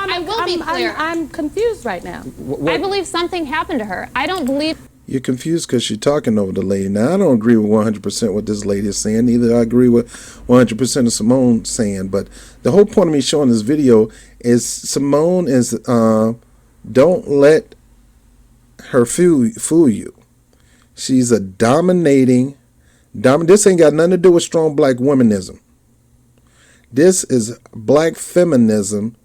I will be clear. I'm confused right now. I believe something happened to her. I don't believe. You're confused because you're talking over the lady. Now, I don't agree with 100% what this lady is saying. Neither I agree with 100% of Simone saying. But the whole point of me showing this video is Simone is, don't let her fool you. She's a dominating, this ain't got nothing to do with strong black womanism. This is black feminism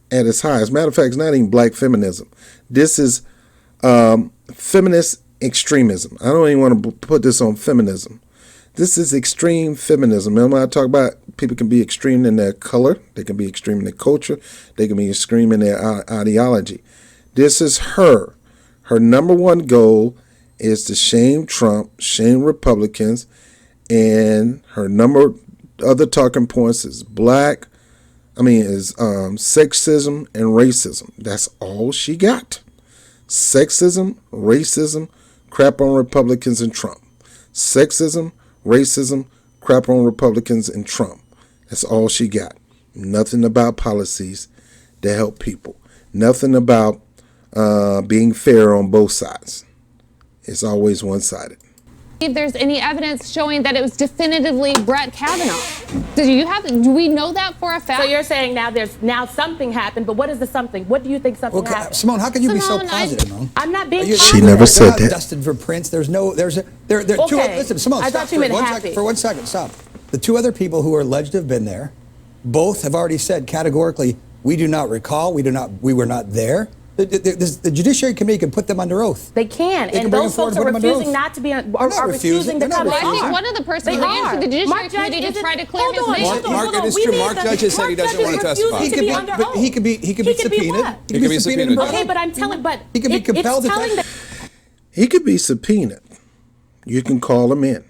at its highest. Matter of fact, it's not even black feminism. This is feminist extremism. I don't even want to put this on feminism. This is extreme feminism. Remember, I talk about people can be extreme in their color, they can be extreme in their culture, they can be extreme in their ideology. This is her. Her number one goal is to shame Trump, shame Republicans, and her number other talking points is sexism and racism. That's all she got. Sexism, racism, crap on Republicans and Trump. Sexism, racism, crap on Republicans and Trump. That's all she got. Nothing about policies that help people. Nothing about being fair on both sides. It's always one-sided. If there's any evidence showing that it was definitively Brett Kavanaugh. Do we know that for a fact? So you're saying now something happened, but what is the something? What do you think something happened? Simone, how can you be so positive, Simone? I'm not being positive. She never said that. Dusted for prints. Listen, Simone, I stop thought you meant happy. for 1 second. Stop. The two other people who are alleged to have been there, both have already said categorically, we do not recall. We were not there. The Judiciary Committee can put them under oath. They can, and those folks are refusing not to be, are refusing to come. I think one of the persons went to the Judiciary Committee to try to clear his name. It's true. Mark Judge has said he doesn't want to testify. He could be subpoenaed. He could be subpoenaed. Okay, but I'm telling, he could be compelled to testify. He could be subpoenaed. You can call him in.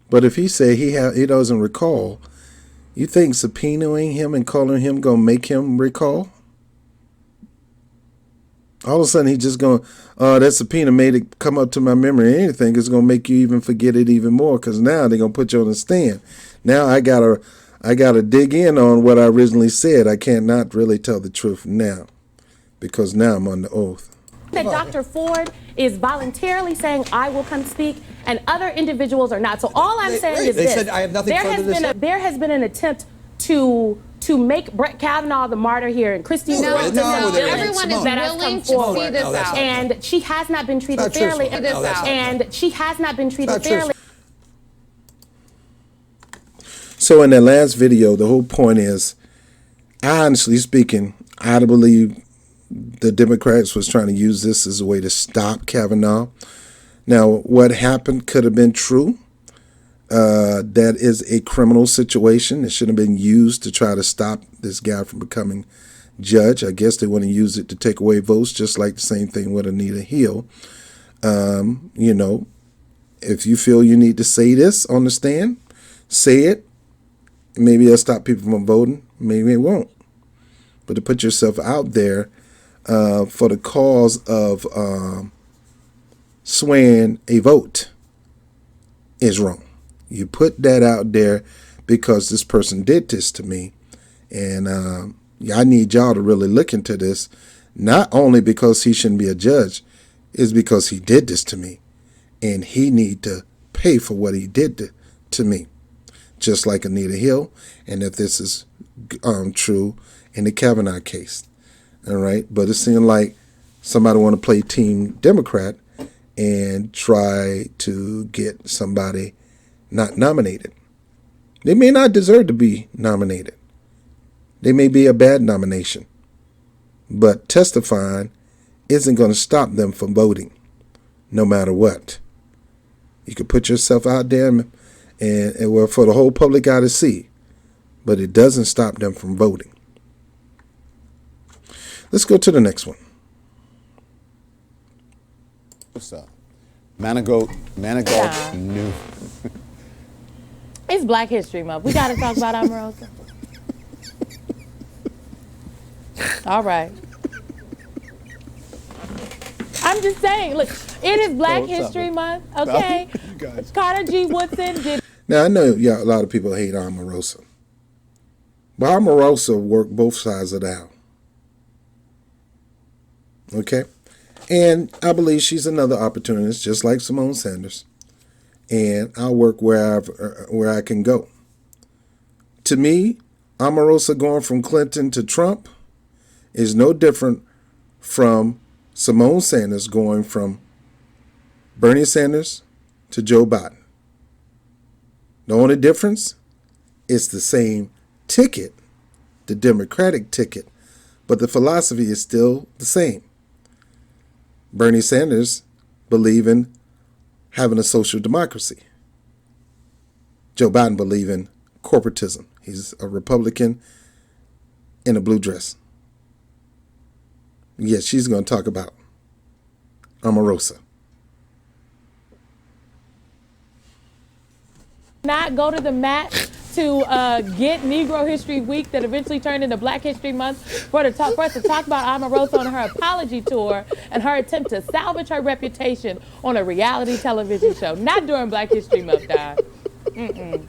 But if he say he doesn't recall, you think subpoenaing him and calling him gonna make him recall? All of a sudden, he's just going, that subpoena made it come up to my memory or anything. It's going to make you even forget it even more because now they're going to put you on the stand. Now I gotta dig in on what I originally said. I can't not really tell the truth now because now I'm on the oath. That Dr. Ford is voluntarily saying, I will come speak, and other individuals are not. So all I'm saying is this. They said, I have nothing further to say. There has been an attempt to make Brett Kavanaugh the martyr here, and Christine everyone is willing to see this out. And she has not been treated fairly. And she has not been treated fairly. So in that last video, the whole point is, honestly speaking, I believe the Democrats was trying to use this as a way to stop Kavanaugh. Now, what happened could have been true. That is a criminal situation. It shouldn't have been used to try to stop this guy from becoming judge. I guess they want to use it to take away votes, just like the same thing with Anita Hill. You know, if you feel you need to say this on the stand, say it. Maybe it'll stop people from voting. Maybe it won't. But to put yourself out there for the cause of swaying a vote is wrong. You put that out there because this person did this to me. And I need y'all to really look into this, not only because he shouldn't be a judge, it's because he did this to me. And he need to pay for what he did to me, just like Anita Hill. And if this is true in the Kavanaugh case. All right. But it seemed like somebody want to play Team Democrat and try to get somebody not nominated. They may not deserve to be nominated. They may be a bad nomination. But testifying isn't going to stop them from voting, no matter what. You can put yourself out there and well, for the whole public eye to see, but it doesn't stop them from voting. Let's go to the next one. What's up? Manigault New. It's Black History Month. We got to talk about Omarosa. All right. I'm just saying, look, it is Black History Month, okay? Carter G. Woodson did. Now, I know a lot of people hate Omarosa. But Omarosa worked both sides of the aisle. Okay? And I believe she's another opportunist, just like Simone Sanders. And I'll work where I can go. To me, Omarosa going from Clinton to Trump is no different from Simone Sanders going from Bernie Sanders to Joe Biden. The only difference is the same ticket, the Democratic ticket, but the philosophy is still the same. Bernie Sanders believes in having a social democracy. Joe Biden believes in corporatism. He's a Republican in a blue dress. Yes, she's going to talk about Omarosa. Not go to the mat to get Negro History Week that eventually turned into Black History Month for us to talk about Omarosa on her apology tour and her attempt to salvage her reputation on a reality television show. Not during Black History Month, Don. Mm-mm.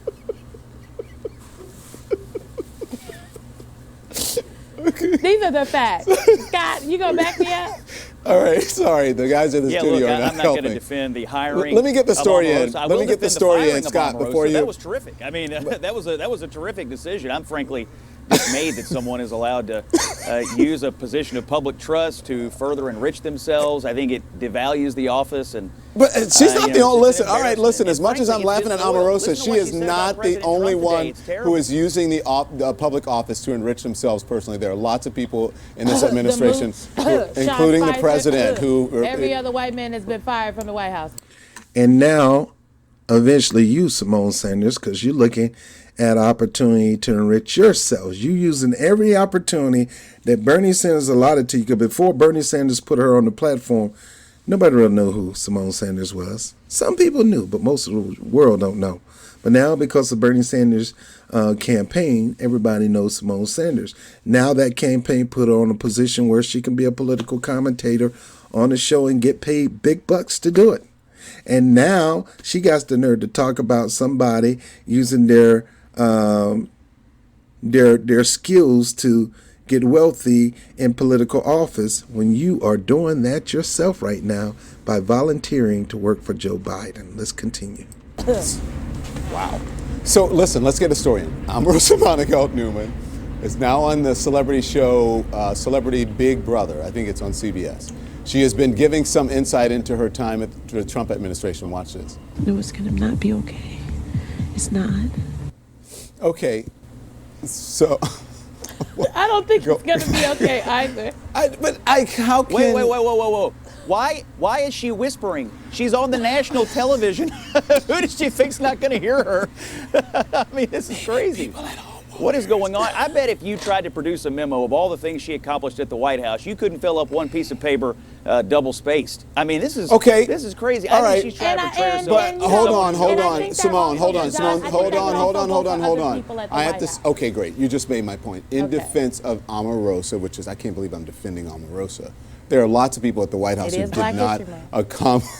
These are the facts. Scott, you gonna back me up? All right, sorry, the guys in the studio look, are not I'm not helping. going to defend the hiring. Let me get the story in. Let me get the story in, Scott, before you. That was terrific. I mean, that was a terrific decision. I'm frankly dismayed that someone is allowed to use a position of public trust to further enrich themselves. I think it devalues the office. But she's not the only. Listen, all right, listen. As much as I'm laughing at Omarosa, she is not the only one who is using the public office to enrich themselves personally. There are lots of people in this administration, including the president, who every other white man has been fired from the White House. And now, eventually, you, Simone Sanders, because you're looking at opportunity to enrich yourselves. You're using every opportunity that Bernie Sanders allotted to you. Because before Bernie Sanders put her on the platform, nobody really knew who Simone Sanders was. Some people knew, but most of the world don't know. But now, because of Bernie Sanders' campaign, everybody knows Simone Sanders. Now that campaign put her on a position where she can be a political commentator on the show and get paid big bucks to do it. And now she got the nerve to talk about somebody using their skills to get wealthy in political office when you are doing that yourself right now by volunteering to work for Joe Biden. Let's continue. Wow. So listen, let's get a story in. Omarosa Monica-Newman is now on the celebrity show, Celebrity Big Brother. I think it's on CBS. She has been giving some insight into her time at the Trump administration. Watch this. No, it's going to not be okay. It's not. Okay, so... I don't think it's going to be okay either. How can... Wait, whoa. Why is she whispering? She's on the national television. Who does she think's not going to hear her? I mean, this is crazy. What is going on? I bet if you tried to produce a memo of all the things she accomplished at the White House, you couldn't fill up one piece of paper double-spaced. I mean, this is okay. This is crazy. All I right. think she's trying to portray herself. But hold on, Simone, hold on. I have to. Okay, great. You just made my point. In defense of Omarosa, which is, I can't believe I'm defending Omarosa. There are lots of people at the White House who did not accomplish.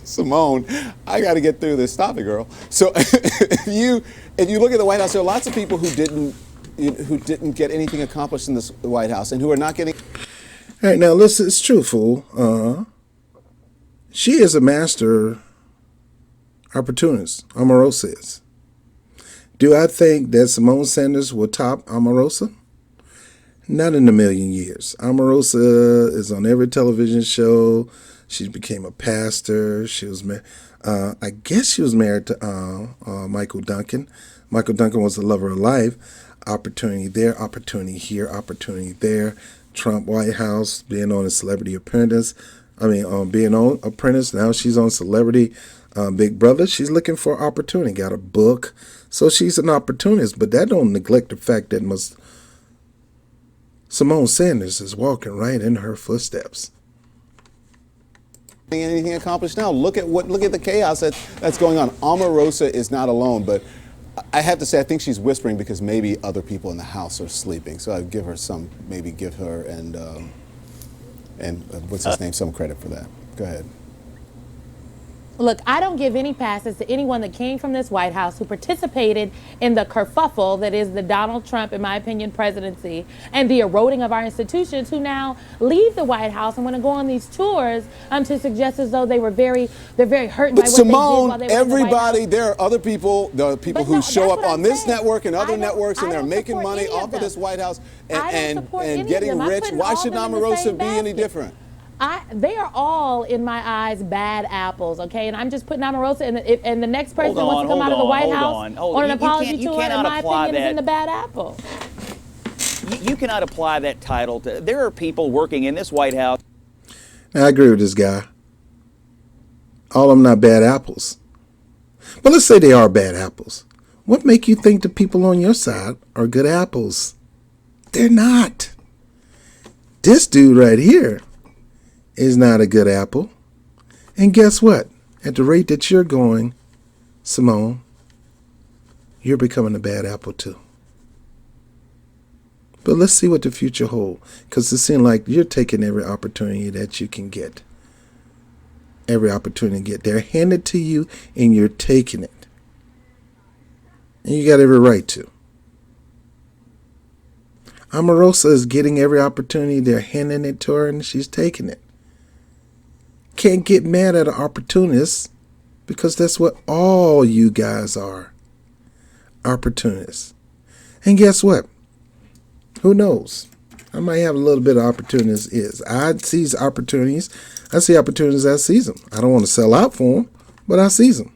Simone, I got to get through this. Stop it, girl. So if you look at the White House, there are lots of people who didn't get anything accomplished in this White House and who are not getting. All right, now listen, it's truthful. She is a master opportunist. Omarosa is. Do I think that Simone Sanders will top Omarosa? Not in a million years. Omarosa is on every television show. She became a pastor. She was, I guess she was married to Michael Duncan. Michael Duncan was the lover of life. Opportunity there, opportunity here, opportunity there. Trump White House, being on a Celebrity Apprentice. Being on Apprentice. Now she's on Celebrity Big Brother. She's looking for opportunity. Got a book. So she's an opportunist. But that don't neglect the fact that Simone Sanders is walking right in her footsteps. Anything accomplished now? Look at the chaos that's going on. Omarosa is not alone, but I have to say I think she's whispering because maybe other people in the House are sleeping. So I'd give her and what's his name some credit for that. Go ahead. Look, I don't give any passes to anyone that came from this White House who participated in the kerfuffle that is the Donald Trump, in my opinion, presidency and the eroding of our institutions, who now leave the White House and want to go on these tours to suggest as though they're very hurting by what Simone, they did while they were in the White everybody, House. there are other people, the people who show up on this network and other networks, and they're making money off of this White House and getting rich. Why should Omarosa be any different? They are all, in my eyes, bad apples, okay? And I'm just putting Omarosa, and the next person who wants to come out of the White House on an apology tour, in my opinion, is in the bad apple. You cannot apply that title to. There are people working in this White House. Now, I agree with this guy. All of them not bad apples. But let's say they are bad apples. What make you think the people on your side are good apples? They're not. This dude right here is not a good apple. And guess what? At the rate that you're going, Simone, you're becoming a bad apple too. But let's see what the future holds, because it seems like you're taking every opportunity that you can get. Every opportunity to get. They're handed to you and you're taking it. And you got every right to. Omarosa is getting every opportunity. They're handing it to her and she's taking it. Can't get mad at an opportunist, because that's what all you guys are. Opportunists. And guess what? Who knows? I might have a little bit of opportunities. I seize opportunities. I see opportunities, I seize them. I don't want to sell out for them, but I seize them.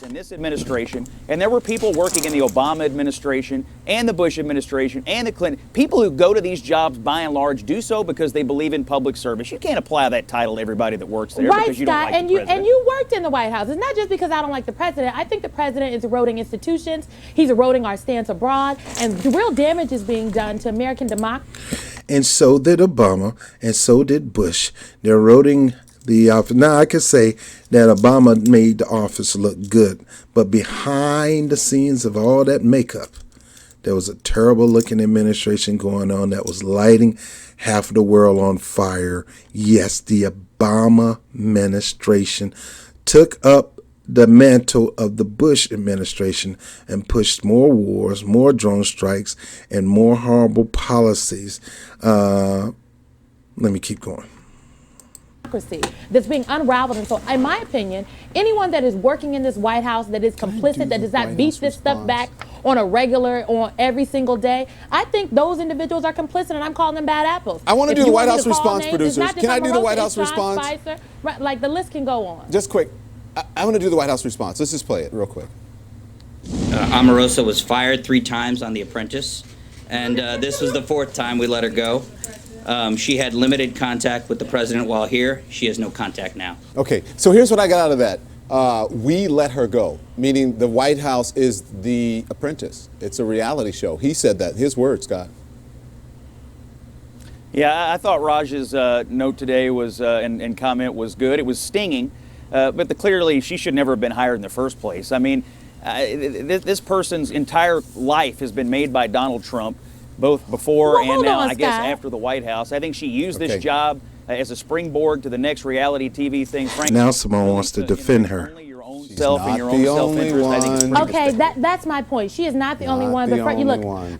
In this administration, and there were people working in the Obama administration and the Bush administration and the Clinton. People who go to these jobs, by and large, do so because they believe in public service. You can't apply that title to everybody that works there, because you don't like the president. And you worked in the White House. It's not just because I don't like the president. I think the president is eroding institutions. He's eroding our stance abroad, and the real damage is being done to American democracy. And so did Obama, and so did Bush. They're eroding the office. Now, I could say that Obama made the office look good, but behind the scenes of all that makeup, there was a terrible looking administration going on that was lighting half of the world on fire. Yes, the Obama administration took up the mantle of the Bush administration and pushed more wars, more drone strikes, and more horrible policies. Let me keep going. That's being unraveled. And so, in my opinion, anyone that is working in this White House that is complicit, that does not beat this stuff back on a regular, on every single day, I think those individuals are complicit, and I'm calling them bad apples. I want to do the White House response, producers. Can I do the White House response? Right, like the list can go on. Just quick. I want to do the White House response. Let's just play it real quick. Omarosa was fired 3 times on The Apprentice, and this was the 4th time we let her go. She had limited contact with the president while here. She has no contact now. Okay, so here's what I got out of that. We let her go, meaning the White House is The Apprentice. It's a reality show. He said that. His words, Scott. Yeah, I thought Raj's note today was and comment was good. It was stinging, but clearly she should never have been hired in the first place. I mean, this person's entire life has been made by Donald Trump, both before and now, I guess, after the White House. I think she used this job as a springboard to the next reality TV thing. Frankly, now Simone wants to defend her. She's not the only one. Okay, that's my point. She is not the only one. Look,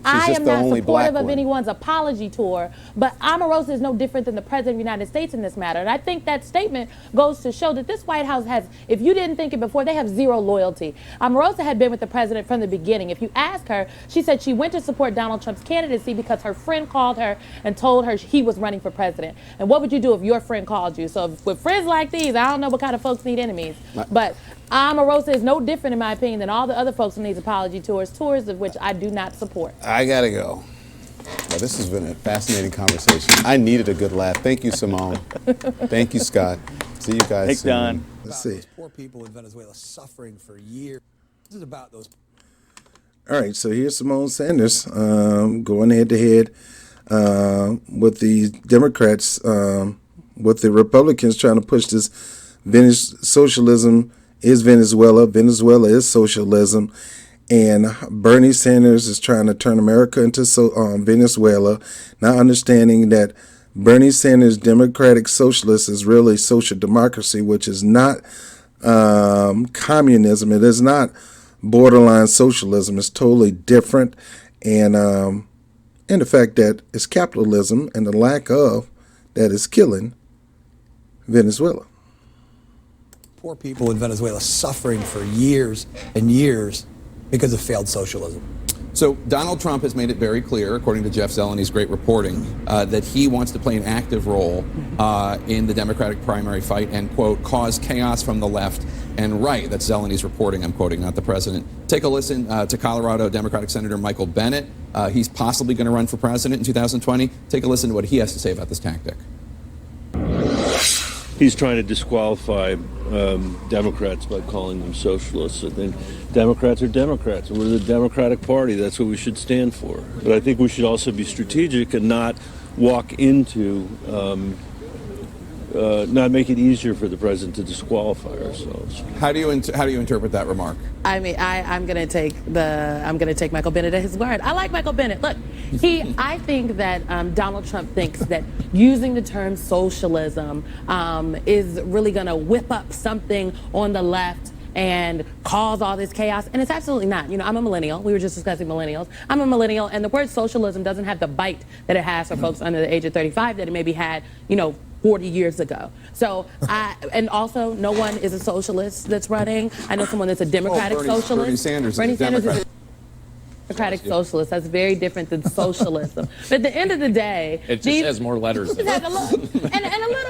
I am not supportive of anyone's apology tour, but Omarosa is no different than the President of the United States in this matter. And I think that statement goes to show that this White House has, if you didn't think it before, they have zero loyalty. Omarosa had been with the president from the beginning. If you ask her, she said she went to support Donald Trump's candidacy because her friend called her and told her he was running for president. And what would you do if your friend called you? So with friends like these, I don't know what kind of folks need enemies. But Omarosa is no different, in my opinion, than all the other folks on these apology tours of which I do not support. I gotta go. Well, this has been a fascinating conversation. I needed a good laugh. Thank you, Simone. Thank you, Scott. See you guys Thanks, soon. Don. Let's see. Poor people in Venezuela suffering for years. This is about those. All right, so here's Simone Sanders going head-to-head with the Democrats, with the Republicans trying to push this socialism is Venezuela. Venezuela is socialism. And Bernie Sanders is trying to turn America into Venezuela, not understanding that Bernie Sanders' democratic socialist is really social democracy, which is not communism. It is not borderline socialism. It's totally different. And the fact that it's capitalism and the lack of that is killing Venezuela. Poor people in Venezuela suffering for years and years because of failed socialism. So Donald Trump has made it very clear, according to Jeff Zelony's great reporting, that he wants to play an active role in the Democratic primary fight and, quote, cause chaos from the left and right. That's Zelony's reporting, I'm quoting, not the president. Take a listen to Colorado Democratic Senator Michael Bennet. He's possibly going to run for president in 2020. Take a listen to what he has to say about this tactic. He's trying to disqualify Democrats by calling them socialists. I think Democrats are Democrats, and we're the Democratic Party. That's what we should stand for. But I think we should also be strategic and not walk into, not make it easier for the president to disqualify ourselves. How do you interpret that remark? I mean, I'm gonna take Michael Bennet at his word. I like Michael Bennet. Look, I think that Donald Trump thinks that using the term socialism is really gonna whip up something on the left and cause all this chaos, and it's absolutely not. You know, I'm a millennial. We were just discussing millennials. I'm a millennial, and the word socialism doesn't have the bite that it has for folks under the age of 35 that it maybe had, 40 years ago. So, and also, no one is a socialist that's running. I know someone that's a Democratic socialist. Bernie Sanders is a Democratic socialist. That's very different than socialism. But at the end of the day, it just has more letters. It has a little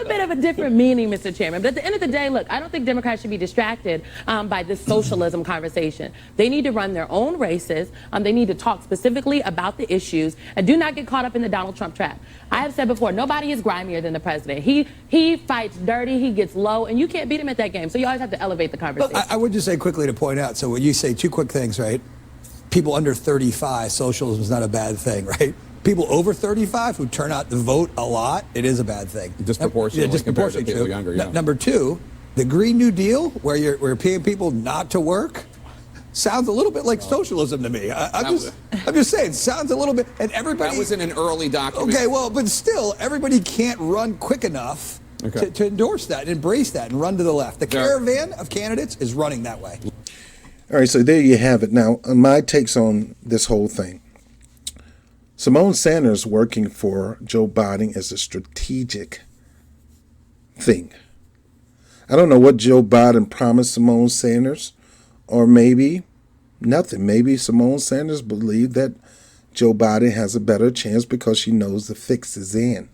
bit of a different meaning, Mr. Chairman. But at the end of the day, look, I don't think Democrats should be distracted by this socialism conversation. They need to run their own races. They need to talk specifically about the issues and do not get caught up in the Donald Trump trap. I have said before, nobody is grimier than the president. He fights dirty, he gets low, and you can't beat him at that game. So you always have to elevate the conversation. I would just say quickly to point out, so when you say two quick things, right? People under 35, socialism is not a bad thing, right? People over 35 who turn out to vote a lot, it is a bad thing. Disproportionately, disproportionately people younger, yeah. Number two, the Green New Deal, where you're paying people not to work, sounds a little bit like socialism to me. I'm just saying, sounds a little bit, and everybody... That was in an early document. Okay, well, but still, everybody can't run quick enough to endorse that, and embrace that, and run to the left. The caravan of candidates is running that way. All right, so there you have it. Now, my takes on this whole thing. Simone Sanders working for Joe Biden is a strategic thing. I don't know what Joe Biden promised Simone Sanders, or maybe nothing. Maybe Simone Sanders believed that Joe Biden has a better chance because she knows the fix is in.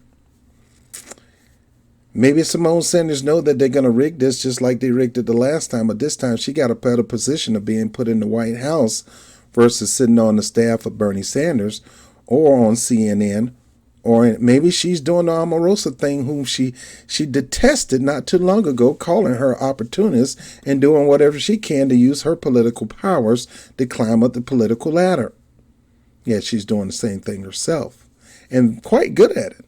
Maybe Simone Sanders know that they're going to rig this just like they rigged it the last time, but this time she got a better position of being put in the White House versus sitting on the staff of Bernie Sanders or on CNN, or maybe she's doing the Omarosa thing, whom she detested not too long ago, calling her opportunist and doing whatever she can to use her political powers to climb up the political ladder. Yeah, she's doing the same thing herself and quite good at it.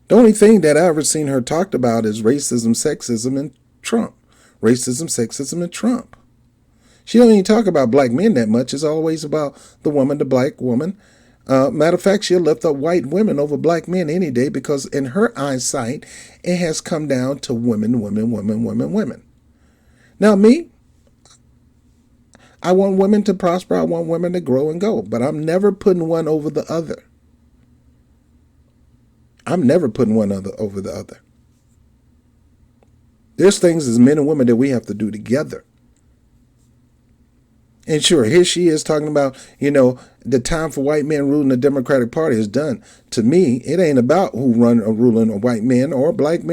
The only thing that I ever seen her talked about is racism, sexism, and Trump. Racism, sexism, and Trump. She don't even talk about black men that much. It's always about the woman, the black woman. Matter of fact, she'll lift up white women over black men any day because in her eyesight, it has come down to women, women, women, women, women. Now me, I want women to prosper. I want women to grow and go. But I'm never putting one over the other. I'm never putting one over the other. There's things as men and women that we have to do together. And sure, here she is talking about, the time for white men ruling the Democratic Party is done. To me, it ain't about who ruling a white man or black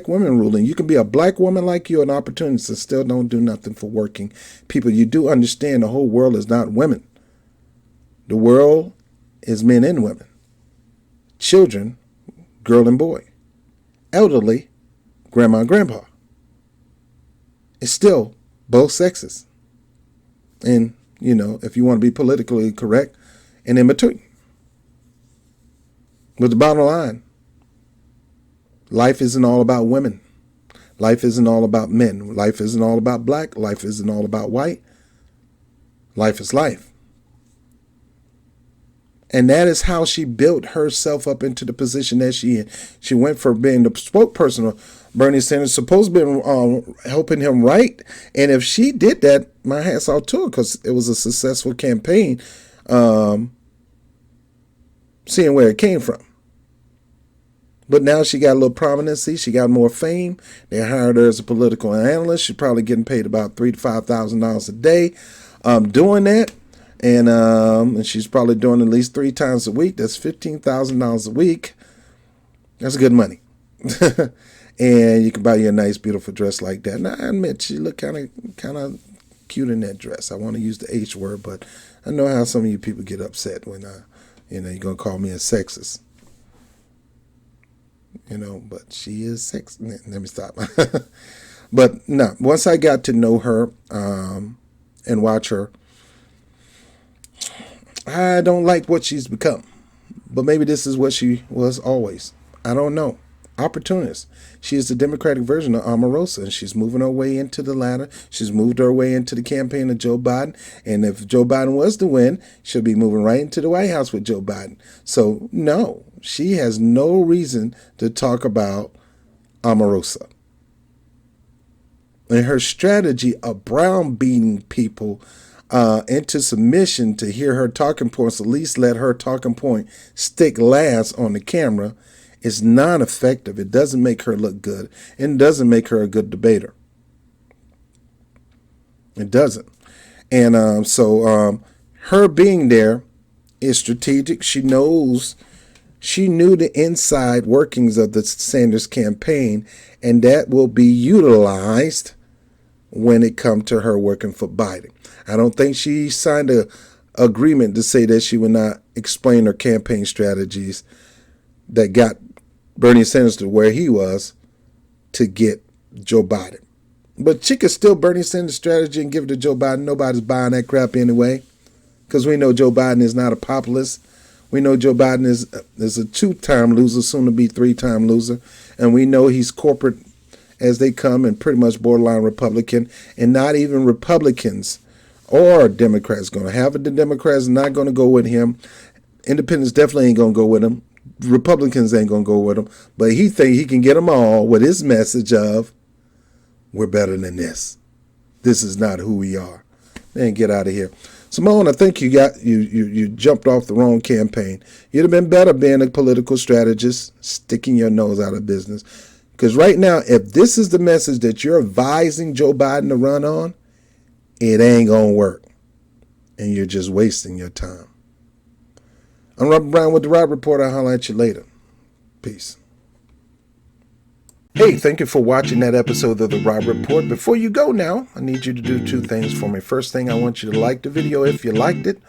women ruling. You can be a black woman like you, an opportunist, and still don't do nothing for working people. You do understand the whole world is not women. The world is men and women. Children, girl and boy. Elderly, grandma and grandpa. It's still both sexes. And, if you want to be politically correct, and in between. But the bottom line, life isn't all about women. Life isn't all about men. Life isn't all about black. Life isn't all about white. Life is life. And that is how she built herself up into the position that she in. She went from being the spokesperson of Bernie Sanders, supposed to be helping him write. And if she did that, my hat's off to her, because it was a successful campaign, seeing where it came from. But now she got a little prominency. She got more fame. They hired her as a political analyst. She's probably getting paid about $3,000 to $5,000 a day doing that. And she's probably doing at least 3 times a week. That's $15,000 a week. That's good money. And you can buy you a nice, beautiful dress like that. Now, I admit, she look kind of cute in that dress. I want to use the H word, but I know how some of you people get upset when you're going to call me a sexist. But she is sexist. Let me stop. But no, once I got to know her and watch her, I don't like what she's become. But maybe this is what she was always. I don't know. Opportunist. She is the Democratic version of Omarosa, and she's moving her way into the ladder. She's moved her way into the campaign of Joe Biden. And if Joe Biden was to win, she'll be moving right into the White House with Joe Biden. So, no, she has no reason to talk about Omarosa. And her strategy of browbeating people into submission to hear her talking points, at least let her talking point stick last on the camera, is not effective. It doesn't make her look good. And doesn't make her a good debater. It doesn't. And so her being there is strategic. She knew the inside workings of the Sanders campaign, and that will be utilized when it comes to her working for Biden. I don't think she signed an agreement to say that she would not explain her campaign strategies that got Bernie Sanders to where he was to get Joe Biden. But she could steal Bernie Sanders' strategy and give it to Joe Biden. Nobody's buying that crap anyway, because we know Joe Biden is not a populist. We know Joe Biden is a 2-time loser, soon to be 3-time loser. And we know he's corporate as they come and pretty much borderline Republican. And not even Republicans or Democrats going to have it. The Democrats are not going to go with him. Independents definitely ain't going to go with him. Republicans ain't going to go with him. But he think he can get them all with his message of, we're better than this. This is not who we are. Man, get out of here. Simone, I think you jumped off the wrong campaign. You'd have been better being a political strategist, sticking your nose out of business. Because right now, if this is the message that you're advising Joe Biden to run on, it ain't going to work. And you're just wasting your time. I'm Robert Brown with the Rob Report. I'll holler at you later. Peace. Hey, thank you for watching that episode of the Rob Report. Before you go now, I need you to do 2 things for me. First thing, I want you to like the video if you liked it.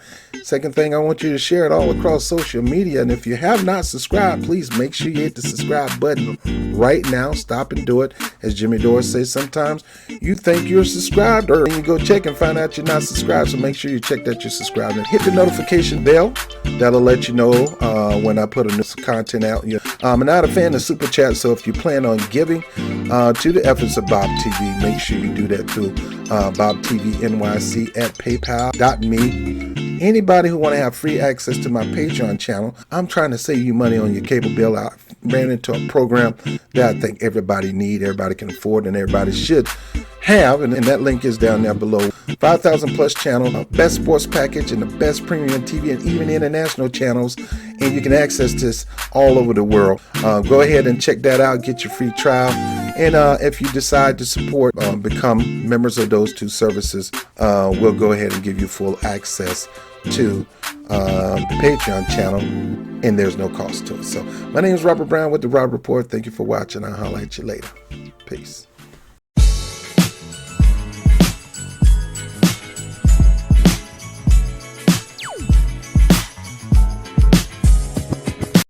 Second thing, I want you to share it all across social media. And if you have not subscribed, please make sure you hit the subscribe button right now. Stop and do it. As Jimmy Dore says, sometimes you think you're subscribed, or you go check and find out you're not subscribed. So make sure you check that you're subscribed and hit the notification bell. That'll let you know when I put a new content out. I'm not a fan of Super Chat, so if you plan on giving to the efforts of Bob TV, make sure you do that through Bob TV NYC at paypal.me. Anybody who want to have free access to my Patreon channel, I'm trying to save you money on your cable bill. I ran into a program that I think everybody need, everybody can afford, and everybody should have, and that link is down there below. 5,000 plus channel, best sports package, and the best premium TV, and even international channels, and you can access this all over the world. Go ahead and check that out, get your free trial, and if you decide to support, become members of those 2 services, we'll go ahead and give you full access to the Patreon channel, and there's no cost to it. So my name is Robert Brown with the Rob Report. Thank you for watching. I'll holler at you later. Peace.